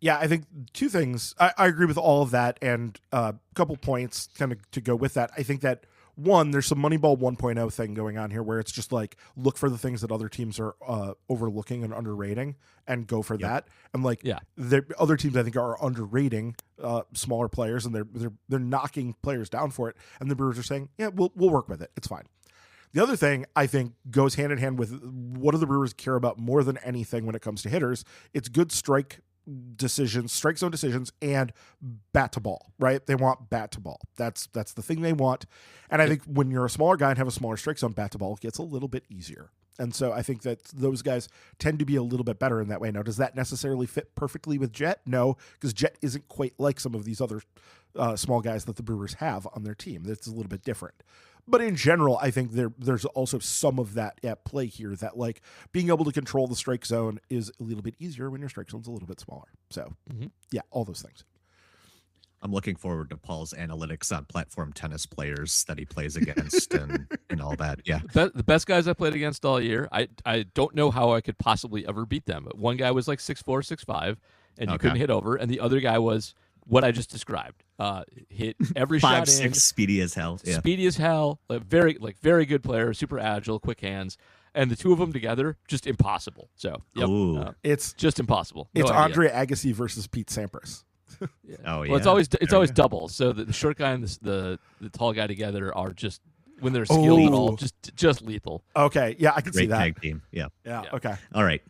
Yeah, I think two things. I agree with all of that, and a couple points kind of to go with that. I think that, one, there's some Moneyball 1.0 thing going on here where it's just like look for the things that other teams are overlooking and underrating and go for that. And the other teams I think are underrating smaller players, and they're knocking players down for it. And the Brewers are saying, yeah, we'll work with it. It's fine. The other thing I think goes hand in hand with what do the Brewers care about more than anything when it comes to hitters? It's good strike zone decisions, and bat to ball, right? They want bat to ball. That's the thing they want. And I think when you're a smaller guy and have a smaller strike zone, bat to ball gets a little bit easier. And so I think that those guys tend to be a little bit better in that way. Now, does that necessarily fit perfectly with Jet? No, because Jet isn't quite like some of these other small guys that the Brewers have on their team. That's a little bit different. But in general, I think there's also some of that at play here, that like being able to control the strike zone is a little bit easier when your strike zone's a little bit smaller. So, yeah, all those things. I'm looking forward to Paul's analytics on platform tennis players that he plays against and all that. Yeah. The best guys I played against all year, I don't know how I could possibly ever beat them. But one guy was like 6'4", 6'5", and you couldn't hit over. And the other guy was what I just described. Hit every shot in. 5'6", speedy as hell. Yeah. Speedy as hell. Very good player, super agile, quick hands. And the two of them together, just impossible. So, it's just impossible. It's Andre Agassi versus Pete Sampras. Yeah. Oh yeah. Well, it's always doubles. So the short guy and the tall guy together are just, when they're skilled at all, just lethal. Okay, yeah, I can see that. Great tag team. Yeah. Okay. All right.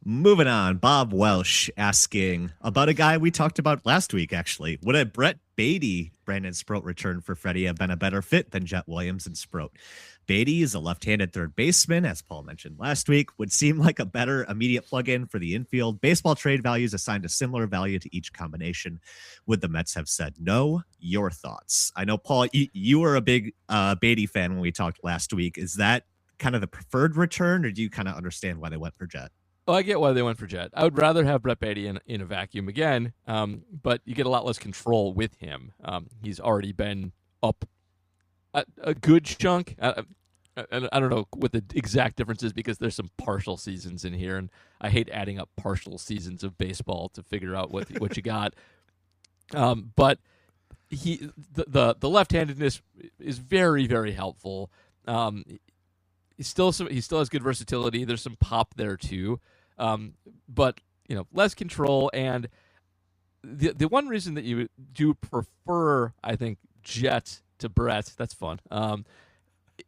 Moving on, Bob Welsh asking about a guy we talked about last week, actually. Would a Brett Beatty, Brandon Sproat return for Freddie have been a better fit than Jet Williams and Sproat? Beatty is a left-handed third baseman, as Paul mentioned last week, would seem like a better immediate plug-in for the infield. Baseball trade values assigned a similar value to each combination. Would the Mets have said no? Your thoughts? I know, Paul, you were a big Beatty fan when we talked last week. Is that kind of the preferred return, or do you kind of understand why they went for Jet? Oh, I get why they went for Jet. I would rather have Brett Beatty in a vacuum again, but you get a lot less control with him. He's already been up a good chunk. I don't know what the exact difference is, because there's some partial seasons in here, and I hate adding up partial seasons of baseball to figure out what you got. But the left-handedness is very, very helpful. He still has good versatility. There's some pop there too. But less control, and the one reason that you do prefer, I think, Jet to Brett, that's fun,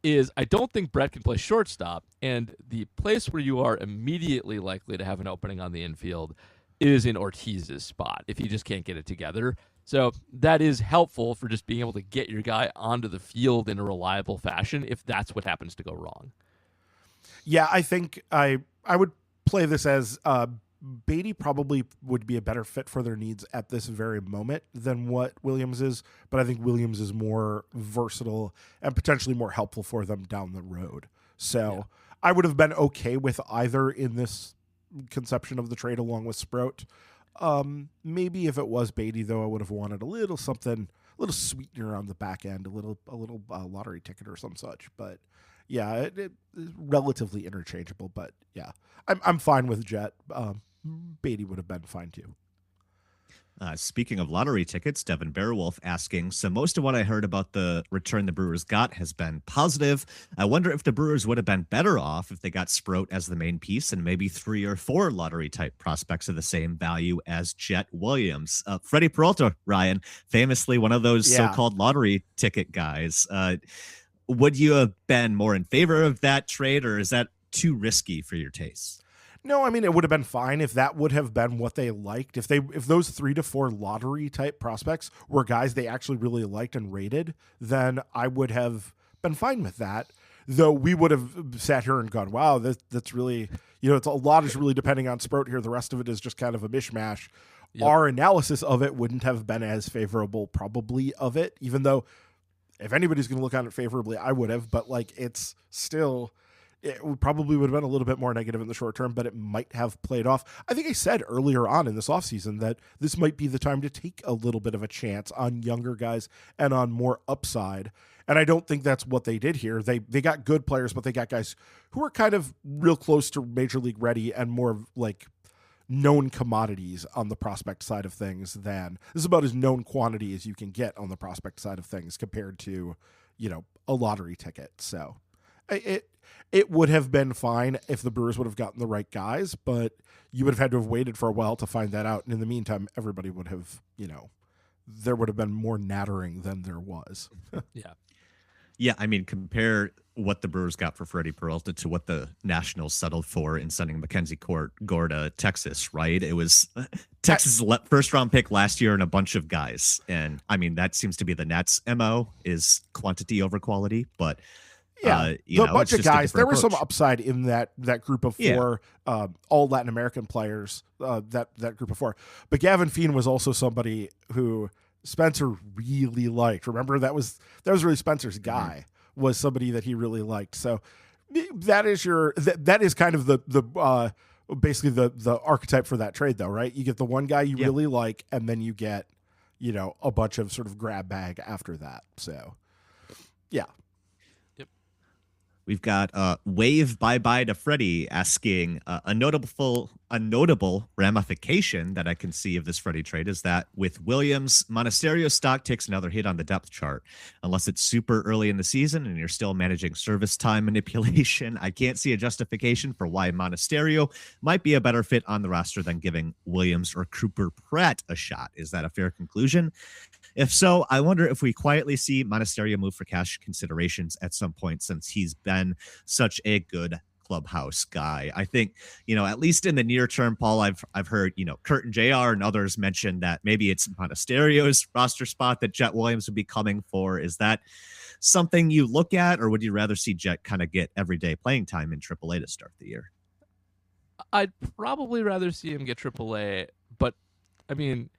is I don't think Brett can play shortstop, and the place where you are immediately likely to have an opening on the infield is in Ortiz's spot if he just can't get it together. So that is helpful for just being able to get your guy onto the field in a reliable fashion if that's what happens to go wrong. Yeah, I think I would play this as Beatty probably would be a better fit for their needs at this very moment than what Williams is, but I think Williams is more versatile and potentially more helpful for them down the road. So I would have been okay with either in this conception of the trade along with Sproat. Maybe if it was Beatty, though, I would have wanted a little something, a little sweetener on the back end, a little lottery ticket or some such. But yeah, it relatively interchangeable. But yeah, I'm fine with Jet. Beatty would have been fine too. Speaking of lottery tickets, Devin Bearwolf asking, so most of what I heard about the return the Brewers got has been positive. I wonder if the Brewers would have been better off if they got Sproat as the main piece and maybe 3 or 4 lottery type prospects of the same value as Jet Williams. Freddy Peralta, Ryan, famously one of those so-called lottery ticket guys. Would you have been more in favor of that trade, or is that too risky for your taste? No, I mean, it would have been fine if that would have been what they liked. If those 3 to 4 lottery type prospects were guys they actually really liked and rated, then I would have been fine with that. Though we would have sat here and gone, wow, that's really, it's a lot is really depending on Sproat here. The rest of it is just kind of a mishmash. Yep. Our analysis of it wouldn't have been as favorable probably of it, even though if anybody's going to look on it favorably, I would have, but it's still, it probably would have been a little bit more negative in the short term, but it might have played off. I think I said earlier on in this offseason that this might be the time to take a little bit of a chance on younger guys and on more upside. And I don't think that's what they did here. They got good players, but they got guys who are kind of real close to major league ready and more known commodities on the prospect side of things than this is about as known quantity as you can get on the prospect side of things compared to, a lottery ticket. So it would have been fine if the Brewers would have gotten the right guys, but you would have had to have waited for a while to find that out. And in the meantime, everybody would have, there would have been more nattering than there was. Yeah. Yeah, I mean, compare what the Brewers got for Freddy Peralta to what the Nationals settled for in sending Mackenzie Gore to Texas, right? It was Texas' first-round pick last year and a bunch of guys. And, I mean, that seems to be the Nats' MO is quantity over quality. But, yeah, a bunch of guys. There was some upside in that group of four, all Latin American players, that group of four. But Gavin Feen was also somebody who Spencer really liked. Remember, that was really Spencer's guy, was somebody that he really liked. So that is kind of the basically the archetype for that trade, though, right? You get the one guy you really like, and then you get, a bunch of sort of grab bag after that. So yeah. We've got Wave Bye-Bye to Freddie asking a notable ramification that I can see of this Freddie trade is that with Williams, Monasterio stock takes another hit on the depth chart. Unless it's super early in the season and you're still managing service time manipulation, I can't see a justification for why Monasterio might be a better fit on the roster than giving Williams or Cooper Pratt a shot. Is that a fair conclusion? If so, I wonder if we quietly see Monasterio move for cash considerations at some point since he's been such a good clubhouse guy. I think, at least in the near term, Paul, I've heard, Kurt and JR and others mention that maybe it's Monasterio's roster spot that Jet Williams would be coming for. Is that something you look at, or would you rather see Jet kind of get everyday playing time in AAA to start the year? I'd probably rather see him get AAA, but I mean,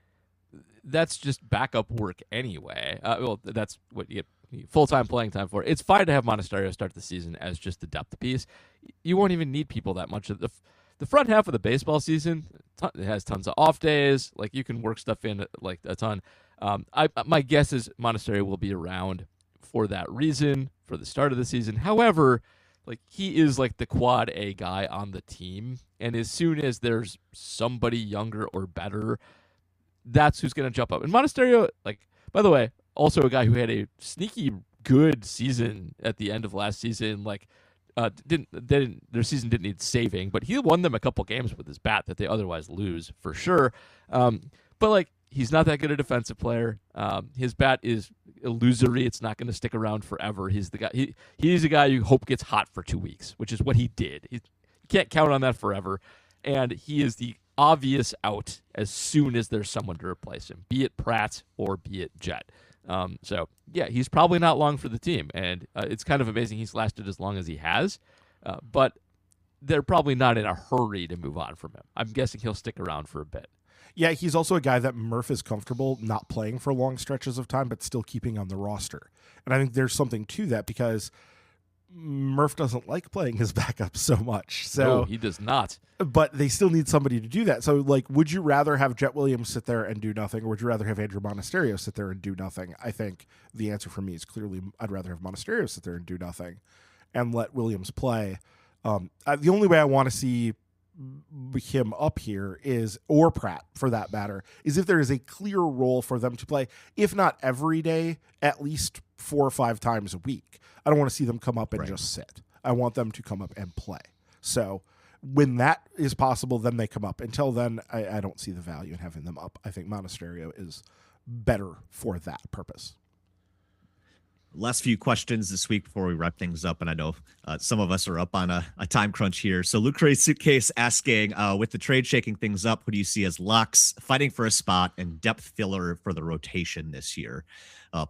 that's just backup work anyway. Well, that's what you get full-time playing time for. It's fine to have Monasterio start the season as just the depth piece. You won't even need people that much. The front half of the baseball season, it has tons of off days. Like, you can work stuff in like a ton. My guess is Monasterio will be around for that reason for the start of the season. However, like, he is like the quad A guy on the team, and as soon as there's somebody younger or better, that's who's going to jump up. And Monasterio, like, by the way, also a guy who had a sneaky good season at the end of last season. Like, their season didn't need saving, but he won them a couple games with his bat that they otherwise lose for sure. But like, he's not that good a defensive player. His bat is illusory. It's not going to stick around forever. He's the guy. He's a guy you hope gets hot for 2 weeks, which is what he did. You can't count on that forever, and he is the obvious out as soon as there's someone to replace him, be it Pratt or be it Jet. So yeah, he's probably not long for the team, and it's kind of amazing he's lasted as long as he has, but they're probably not in a hurry to move on from him. I'm guessing he'll stick around for a bit. Yeah, he's also a guy that Murph is comfortable not playing for long stretches of time, but still keeping on the roster. And I think there's something to that because Murph doesn't like playing his backup so much. So no, he does not. But they still need somebody to do that. So, like, would you rather have Jet Williams sit there and do nothing, or would you rather have Andrew Monasterio sit there and do nothing? I think the answer for me is clearly I'd rather have Monasterio sit there and do nothing and let Williams play. The only way I want to see him up here is, or Pratt for that matter, is if there is a clear role for them to play, if not every day, at least 4 or 5 times a week. I don't want to see them come up and just sit. I want them to come up and play. So when that is possible, then they come up. Until then, I don't see the value in having them up. I think Monasterio is better for that purpose. Last few questions this week before we wrap things up, and I know some of us are up on a time crunch here. So Lucre Suitcase asking, with the trade shaking things up, who do you see as locks, fighting for a spot, and depth filler for the rotation this year?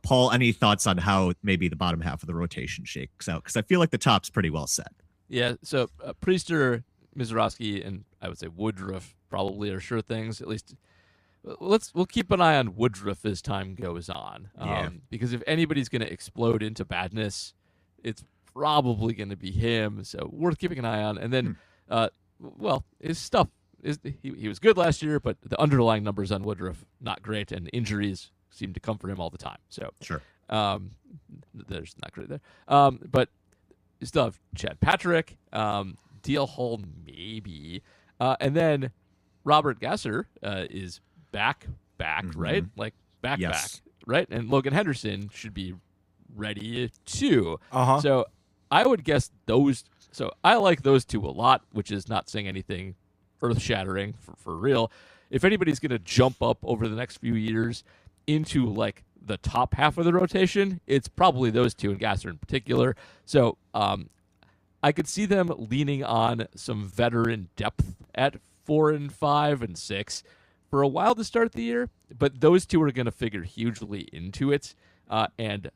Paul, any thoughts on how maybe the bottom half of the rotation shakes out? Because I feel like the top's pretty well set. Yeah, so Priester, Mizorowski, and I would say Woodruff probably are sure things. At least we'll keep an eye on Woodruff as time goes on. Because if anybody's going to explode into badness, it's probably going to be him. So worth keeping an eye on. And then, his stuff is he was good last year, but the underlying numbers on Woodruff not great, and injuries seem to come for him all the time. So sure, there's not great there. But you still have Chad Patrick, DL Hall maybe, and then Robert Gasser is back, right? Like back, right? And Logan Henderson should be ready too. So I would guess those. So I like those two a lot, which is not saying anything earth-shattering for real. If anybody's going to jump up over the next few years into like the top half of the rotation, it's probably those two, and Gasser in particular. So I could see them leaning on some veteran depth at 4 and 5 and 6 for a while to start the year, but those two are going to figure hugely into it, and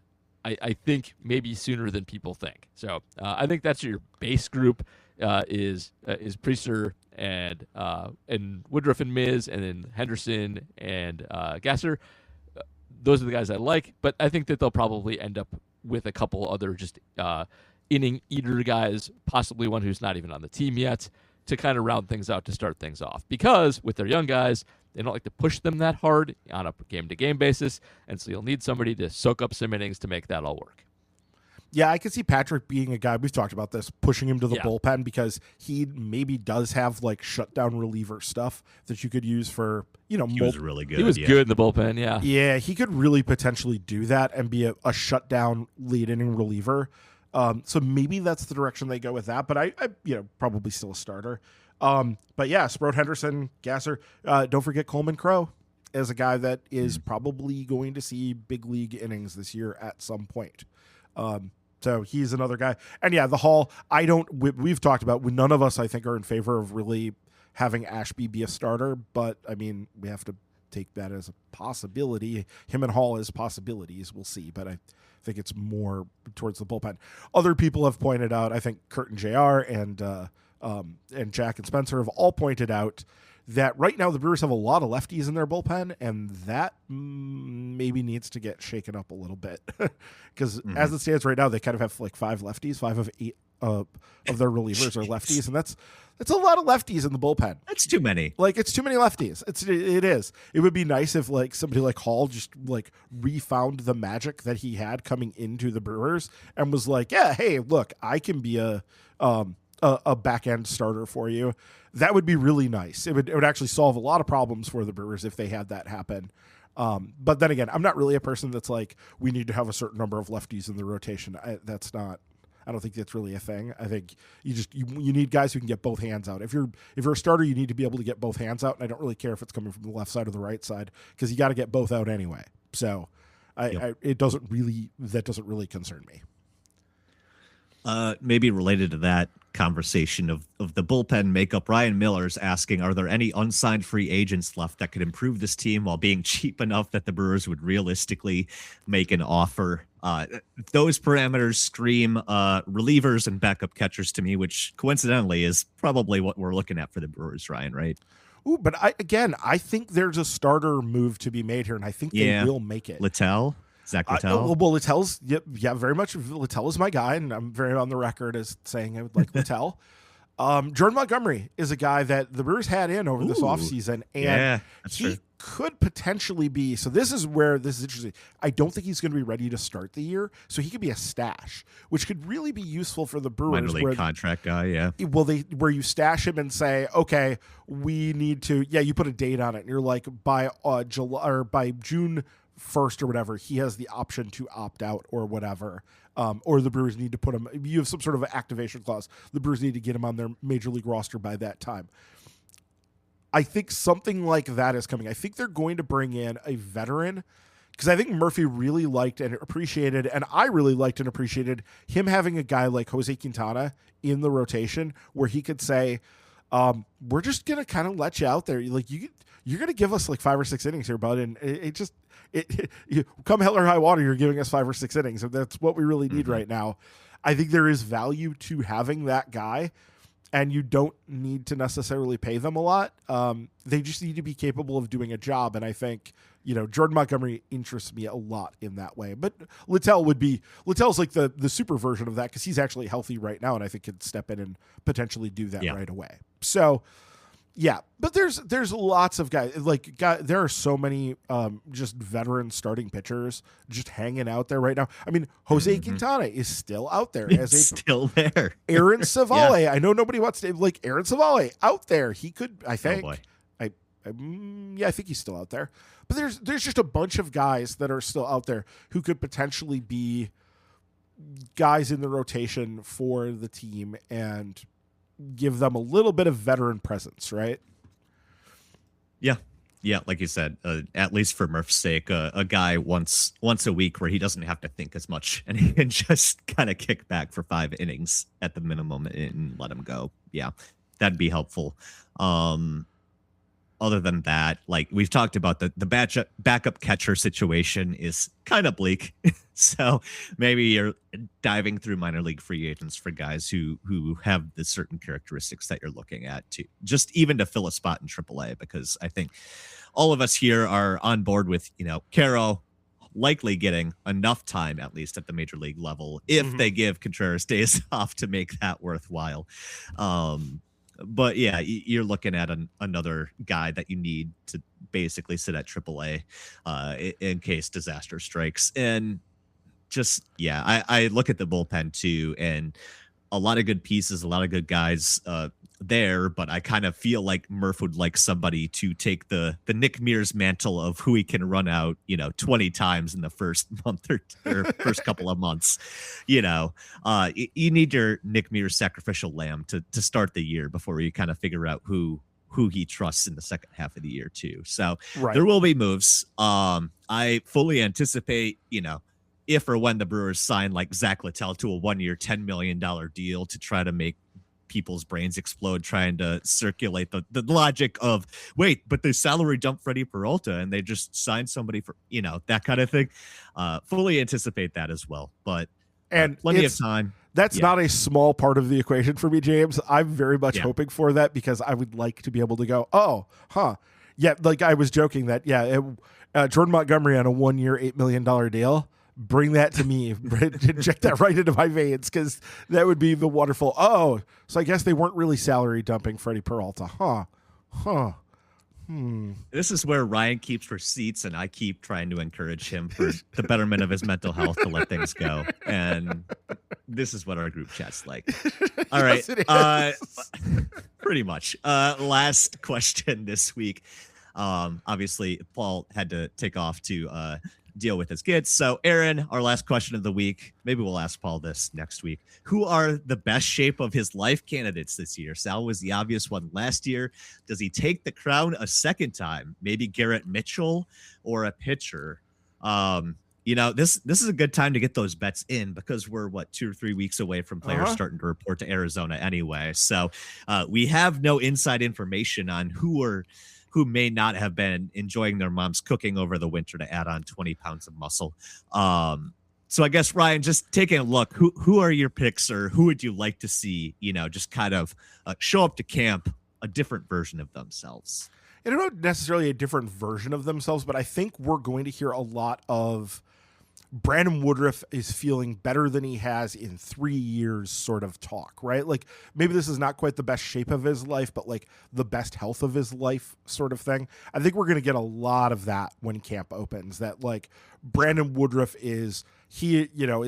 I think maybe sooner than people think. So I think that's your base group is Priester and Woodruff and Miz, and then Henderson and Gasser. Those are the guys I like, but I think that they'll probably end up with a couple other just inning eater guys, possibly one who's not even on the team yet, to kind of round things out to start things off. Because with their young guys, they don't like to push them that hard on a game-to-game basis, and so you'll need somebody to soak up some innings to make that all work. Yeah, I could see Patrick being a guy, we've talked about this, pushing him to the bullpen because he maybe does have like shutdown reliever stuff that you could use for, you know, he was really good. He was good in the bullpen, yeah. Yeah, he could really potentially do that and be a shutdown lead inning reliever. So maybe that's the direction they go with that, but I probably still a starter. But yeah, Sproat, Henderson, Gasser. Don't forget Coleman Crow as a guy that is probably going to see big league innings this year at some point. So he's another guy. And yeah, the Hall, we've talked about, none of us, I think, are in favor of really having Ashby be a starter, but I mean, we have to take that as a possibility. Him and Hall as possibilities, we'll see, but I think it's more towards the bullpen. Other people have pointed out, I think Kurt and JR and Jack and Spencer have all pointed out that right now the Brewers have a lot of lefties in their bullpen, and that maybe needs to get shaken up a little bit. Because as it stands right now, they kind of have like 5 lefties, 5 of 8 of their relievers are lefties, and that's a lot of lefties in the bullpen. That's too many. Like, it's too many lefties. It is. It would be nice if like somebody like Hall just like refound the magic that he had coming into the Brewers and was like, yeah, hey, look, I can be a back end starter for you. That would be really nice. It would actually solve a lot of problems for the Brewers if they had that happen. But then again, I'm not really a person that's like, we need to have a certain number of lefties in the rotation. I don't think that's really a thing. I think you need guys who can get both hands out. If you're a starter, you need to be able to get both hands out. And I don't really care if it's coming from the left side or the right side, because you got to get both out anyway. So that doesn't really concern me. Maybe related to that conversation of the bullpen makeup, Ryan Miller's asking, are there any unsigned free agents left that could improve this team while being cheap enough that the Brewers would realistically make an offer? Those parameters scream relievers and backup catchers to me, which coincidentally is probably what we're looking at for the Brewers, Ryan, right? Ooh, but I think there's a starter move to be made here, and I think they will make it. Littell? Zach Littell? Well, Littell's, very much. Littell is my guy, and I'm very on the record as saying I would like Littell. Jordan Montgomery is a guy that the Brewers had in over this offseason, and he could potentially be. So this is interesting. I don't think he's going to be ready to start the year, so he could be a stash, which could really be useful for the Brewers. Minor league contract guy, yeah. Well, where you stash him and say, okay, we need to. Yeah, you put a date on it, and you're like, by July or by June 1st or whatever, he has the option to opt out or whatever, or the Brewers need to put him. You have some sort of activation clause. The Brewers need to get him on their major league roster by that time. I think something like that is coming. I think they're going to bring in a veteran, because I think Murphy really liked and appreciated, and I really liked and appreciated him having a guy like Jose Quintana in the rotation where he could say, we're just going to kind of let you out there. Like, you're going to give us like 5 or 6 innings here, bud. And come hell or high water, you're giving us 5 or 6 innings. And that's what we really need right now. I think there is value to having that guy, and you don't need to necessarily pay them a lot. They just need to be capable of doing a job. And I think, Jordan Montgomery interests me a lot in that way. But Littell's like the super version of that, because he's actually healthy right now, and I think could step in and potentially do that right away. So, yeah, but there's lots of guys. There are so many just veteran starting pitchers just hanging out there right now. I mean, Jose Quintana is still out there. Still there. Aaron Savale. I know nobody wants to, Aaron Savale out there. He could, I think. Oh boy. Yeah, I think he's still out there. But there's just a bunch of guys that are still out there who could potentially be guys in the rotation for the team and give them a little bit of veteran presence, right? Yeah. Yeah, like you said, at least for Murph's sake, a guy once a week where he doesn't have to think as much and he can just kind of kick back for 5 innings at the minimum and let him go. Yeah, that'd be helpful. Other than that, like we've talked about, the backup catcher situation is kind of bleak. So maybe you're diving through minor league free agents for guys who have the certain characteristics that you're looking at to just even to fill a spot in AAA, because I think all of us here are on board with, Caro likely getting enough time, at least at the major league level, if they give Contreras days off to make that worthwhile. But yeah, you're looking at another guy that you need to basically sit at AAA in case disaster strikes. And just, yeah, I look at the bullpen too, and a lot of good pieces, a lot of good guys there, but I kind of feel like Murph would like somebody to take the Nick Mears mantle of who he can run out, 20 times in the first month or first couple of months. You need your Nick Mears sacrificial lamb to start the year before you kind of figure out who he trusts in the second half of the year too. So There will be moves. I fully anticipate, if or when the Brewers sign like Zach Littell to a 1-year, $10 million deal to try to make people's brains explode, trying to circulate the logic of, wait, but they salary dumped Freddy Peralta and they just signed somebody for, that kind of thing. Fully anticipate that as well. But plenty of time. That's not a small part of the equation for me, James. I'm very much hoping for that, because I would like to be able to go, yeah, like I was joking that, Jordan Montgomery on a 1-year, $8 million deal. Bring that to me. Inject that right into my veins, because that would be the wonderful. Oh, so I guess they weren't really salary dumping Freddy Peralta. This is where Ryan keeps receipts, and I keep trying to encourage him for the betterment of his mental health to let things go. And this is what our group chat's like. All right. Pretty much. Last question this week. Obviously, Paul had to take off to deal with his kids. So, Aaron, our last question of the week. Maybe we'll ask Paul this next week. Who are the best shape of his life candidates this year? Sal was the obvious one last year. Does he take the crown a second time? Maybe Garrett Mitchell or a pitcher? This is a good time to get those bets in, because we're 2 or 3 weeks away from players starting to report to Arizona anyway. So we have no inside information on who may not have been enjoying their mom's cooking over the winter to add on 20 pounds of muscle. So I guess, Ryan, just taking a look, who are your picks, or who would you like to see, just kind of show up to camp a different version of themselves? I don't know necessarily a different version of themselves, but I think we're going to hear a lot of Brandon Woodruff is feeling better than he has in 3 years sort of talk, right? Like, maybe this is not quite the best shape of his life, but like the best health of his life sort of thing. I think we're going to get a lot of that when camp opens, that like Brandon Woodruff is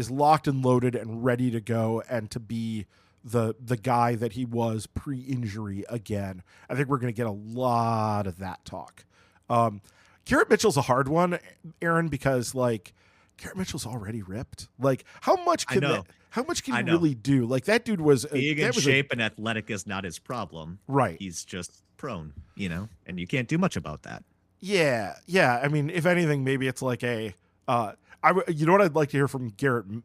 locked and loaded and ready to go and to be the guy that he was pre-injury again. I think we're going to get a lot of that talk. Garrett Mitchell's a hard one, Aaron, because like, Garrett Mitchell's already ripped. Like, how much can he really do? Like, that dude was being in shape and athletic is not his problem. Right. He's just prone, and you can't do much about that. Yeah. Yeah. I mean, if anything, maybe it's like you know what I'd like to hear from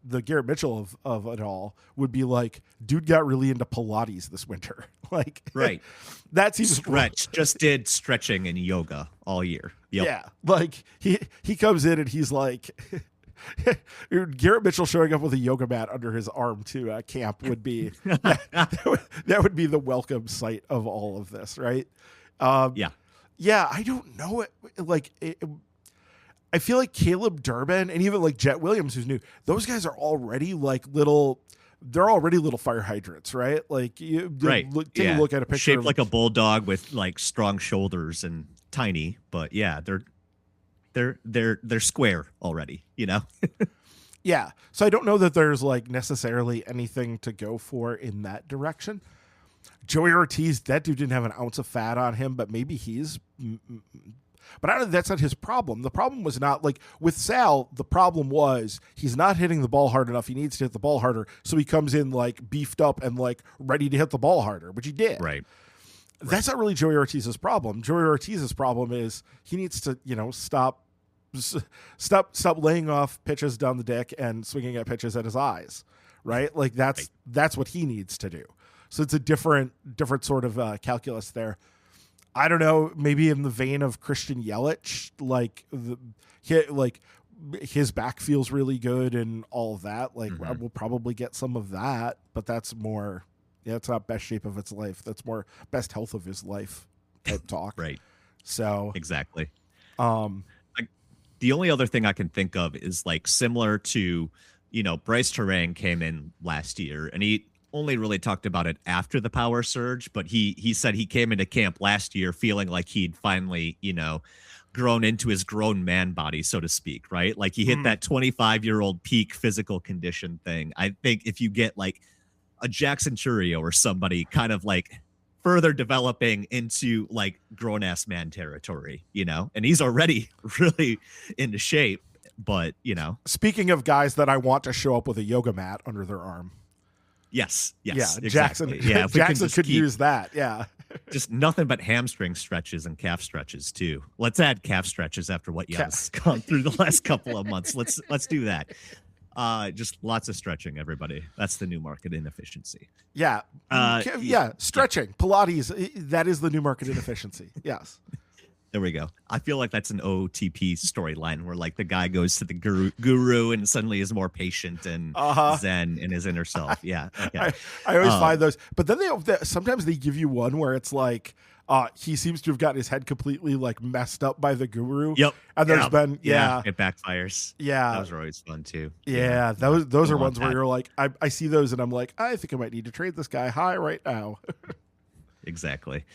the Garrett Mitchell of it all would be like, dude got really into Pilates this winter. Like, right. That seems just did stretching and yoga all year. Yep. Yeah. Like he comes in and he's like, Garrett Mitchell showing up with a yoga mat under his arm to camp would be that would be the welcome sight of all of this, right? Yeah. I don't know it. Like, I feel like Caleb Durbin and even like Jet Williams, who's new, those guys are already like they're already little fire hydrants, right? Like, take a look at a picture shaped like a bulldog with like strong shoulders and tiny, but yeah, they're square already, Yeah. So I don't know that there's like necessarily anything to go for in that direction. Joey Ortiz, that dude didn't have an ounce of fat on him, but maybe he's. But I don't know, that's not his problem. The problem was not like with Sal. The problem was he's not hitting the ball hard enough. He needs to hit the ball harder, so he comes in like beefed up and like ready to hit the ball harder, which he did. Right. That's not really Joey Ortiz's problem. Joey Ortiz's problem is he needs to, stop laying off pitches down the deck and swinging at pitches at his eyes, right? Like that's what he needs to do. So it's a different sort of calculus there. I don't know, maybe in the vein of Christian Yelich, his back feels really good and all of that. Like we'll probably get some of that, but that's more. Yeah, it's not best shape of its life. That's more best health of his life type talk. Right. So exactly. The only other thing I can think of is like similar to, Bryce Terang came in last year and he only really talked about it after the power surge, but he said he came into camp last year feeling like he'd finally, grown into his grown man body, so to speak, right? Like he hit that 25-year-old peak physical condition thing. I think if you get like a Jackson Churio or somebody kind of like further developing into like grown ass man territory, and he's already really into shape, but speaking of guys that I want to show up with a yoga mat under their arm. Yes. Yeah. Exactly. Jackson. Yeah. Jackson could use that. Yeah. Just nothing but hamstring stretches and calf stretches too. Let's add calf stretches after what Young's gone through the last couple of months. Let's do that. Just lots of stretching, everybody. That's the new market inefficiency. Yeah. Stretching. Pilates. That is the new market inefficiency. Yes. There we go. I feel like that's an OTP storyline where like the guy goes to the guru and suddenly is more patient and zen in his inner self. Yeah. Okay. I always find those, but then sometimes they give you one where it's like, he seems to have gotten his head completely like messed up by the guru. Yep. And there's been, it backfires. Yeah. Those are always fun too. Yeah. Those are ones where you're like, I see those and I'm like, I think I might need to trade this guy high right now. Exactly.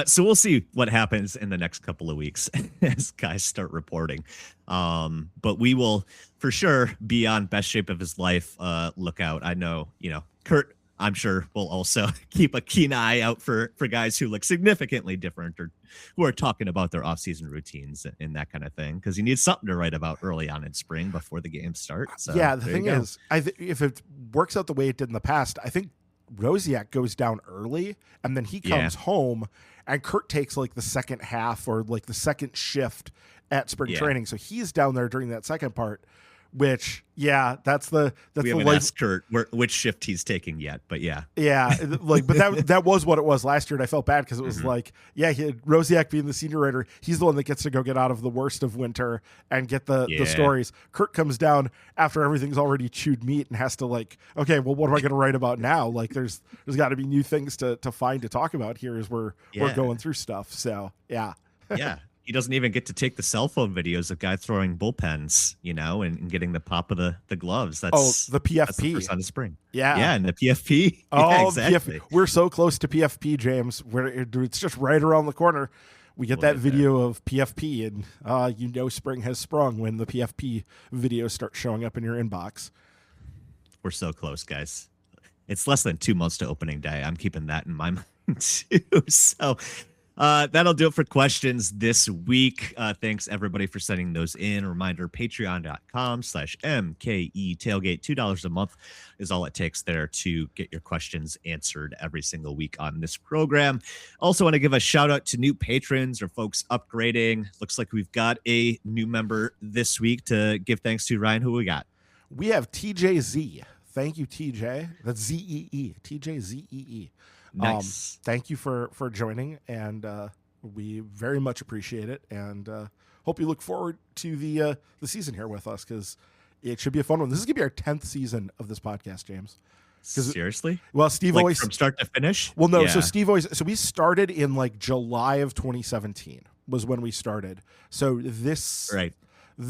So we'll see what happens in the next couple of weeks as guys start reporting. But we will for sure be on best shape of his life lookout. I know, Kurt, I'm sure will also keep a keen eye out for guys who look significantly different or who are talking about their offseason routines and that kind of thing, because he needs something to write about early on in spring before the games start. So yeah, the thing is, if it works out the way it did in the past, I think Rosiak goes down early and then he comes home and Kurt takes like the second half or like the second shift at spring training. So he's down there during that second part, which, that's we haven't asked Kurt which shift he's taking yet, but but that was what it was last year. And I felt bad because it was like, Rosiak being the senior writer, he's the one that gets to go get out of the worst of winter and get the stories. Kurt comes down after everything's already chewed meat and has to like, okay, well, what am I going to write about now? Like there's got to be new things to find to talk about here as we're going through stuff. So, yeah. He doesn't even get to take the cell phone videos of guys throwing bullpens, and getting the pop of the gloves. That's the PFP. That's the first on the spring. Yeah. And the PFP. Oh, exactly. We're so close to PFP, James. It's just right around the corner. We get that video of PFP, and spring has sprung when the PFP videos start showing up in your inbox. We're so close, guys. It's less than 2 months to opening day. I'm keeping that in my mind too. So that'll do it for questions this week. Thanks everybody for sending those in. Reminder, patreon.com/MKE tailgate. $2 a month is all it takes there to get your questions answered every single week on this program. Also want to give a shout out to new patrons or folks upgrading. Looks like we've got a new member this week to give thanks to. Ryan, who we got? We have TJZ. Thank you, TJ. That's ZEE. TJZEE. Nice. Thank you for joining, and we very much appreciate it, and hope you look forward to the season here with us, because it should be a fun one. This is gonna be our 10th season of this podcast, James. Seriously? Well, Steve always from start to finish. Well, no. Yeah. So we started in like July of 2017 was when we started. So this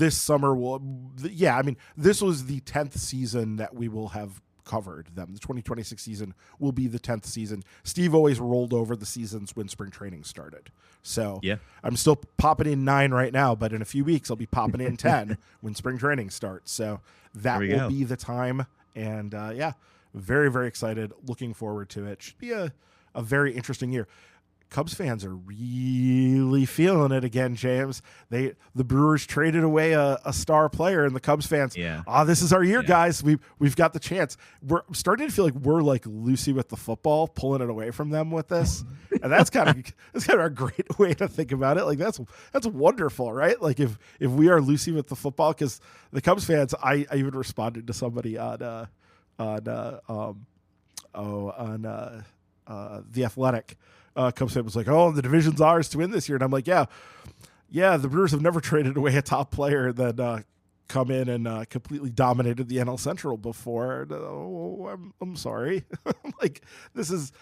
summer this was the 10th season that we will have covered them. The 2026 season will be the 10th season. Steve always rolled over the seasons when spring training started. So I'm still popping in 9 right now, but in a few weeks I'll be popping in 10 when spring training starts. So that will be the time. And very, very excited. Looking forward to it. Should be a a very interesting year. Cubs fans are really feeling it again, James. The Brewers traded away a star player, and the Cubs fans, this is our year, guys. We've got the chance. We're starting to feel like we're like Lucy with the football, pulling it away from them with this, and that's kind of a great way to think about it. Like that's wonderful, right? Like if we are Lucy with the football, because the Cubs fans, I even responded to somebody on The Athletic. Cubs fan was like, the division's ours to win this year. And I'm like, yeah, the Brewers have never traded away a top player that come in and completely dominated the NL Central before. I'm sorry. Like this is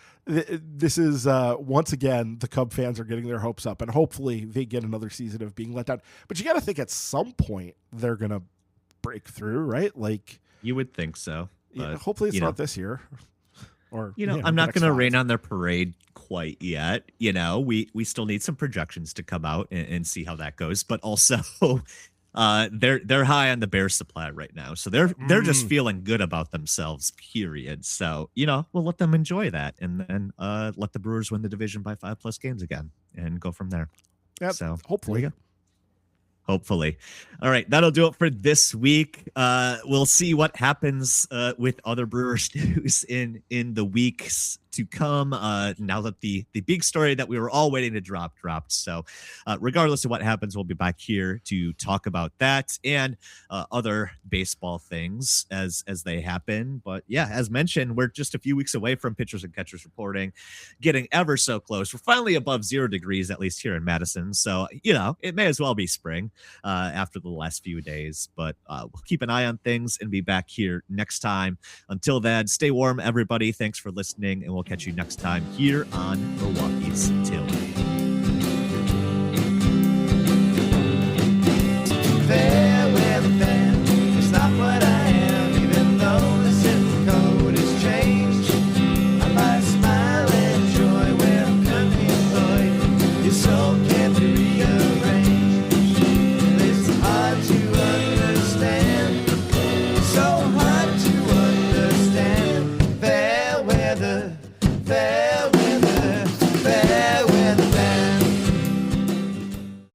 once again, the Cub fans are getting their hopes up, and hopefully they get another season of being let down. But you got to think at some point they're going to break through, right? Like you would think so. But, hopefully it's not this year. Or I'm not going to rain on their parade quite yet. We still need some projections to come out and see how that goes. But also, they're high on the Bears supply right now, so they're just feeling good about themselves. Period. So we'll let them enjoy that, and then let the Brewers win the division by 5+ games again, and go from there. Yep, so hopefully. Hopefully. All right, that'll do it for this week. We'll see what happens with other Brewers news in the weeks to come, now that the big story that we were all waiting to dropped. So regardless of what happens, we'll be back here to talk about that and other baseball things as they happen. But yeah, as mentioned, we're just a few weeks away from pitchers and catchers reporting, getting ever so close. We're finally above 0 degrees, at least here in Madison. So, it may as well be spring after the last few days. But we'll keep an eye on things and be back here next time. Until then, stay warm, everybody. Thanks for listening, and we'll catch you next time here on Milwaukee's Tailgate.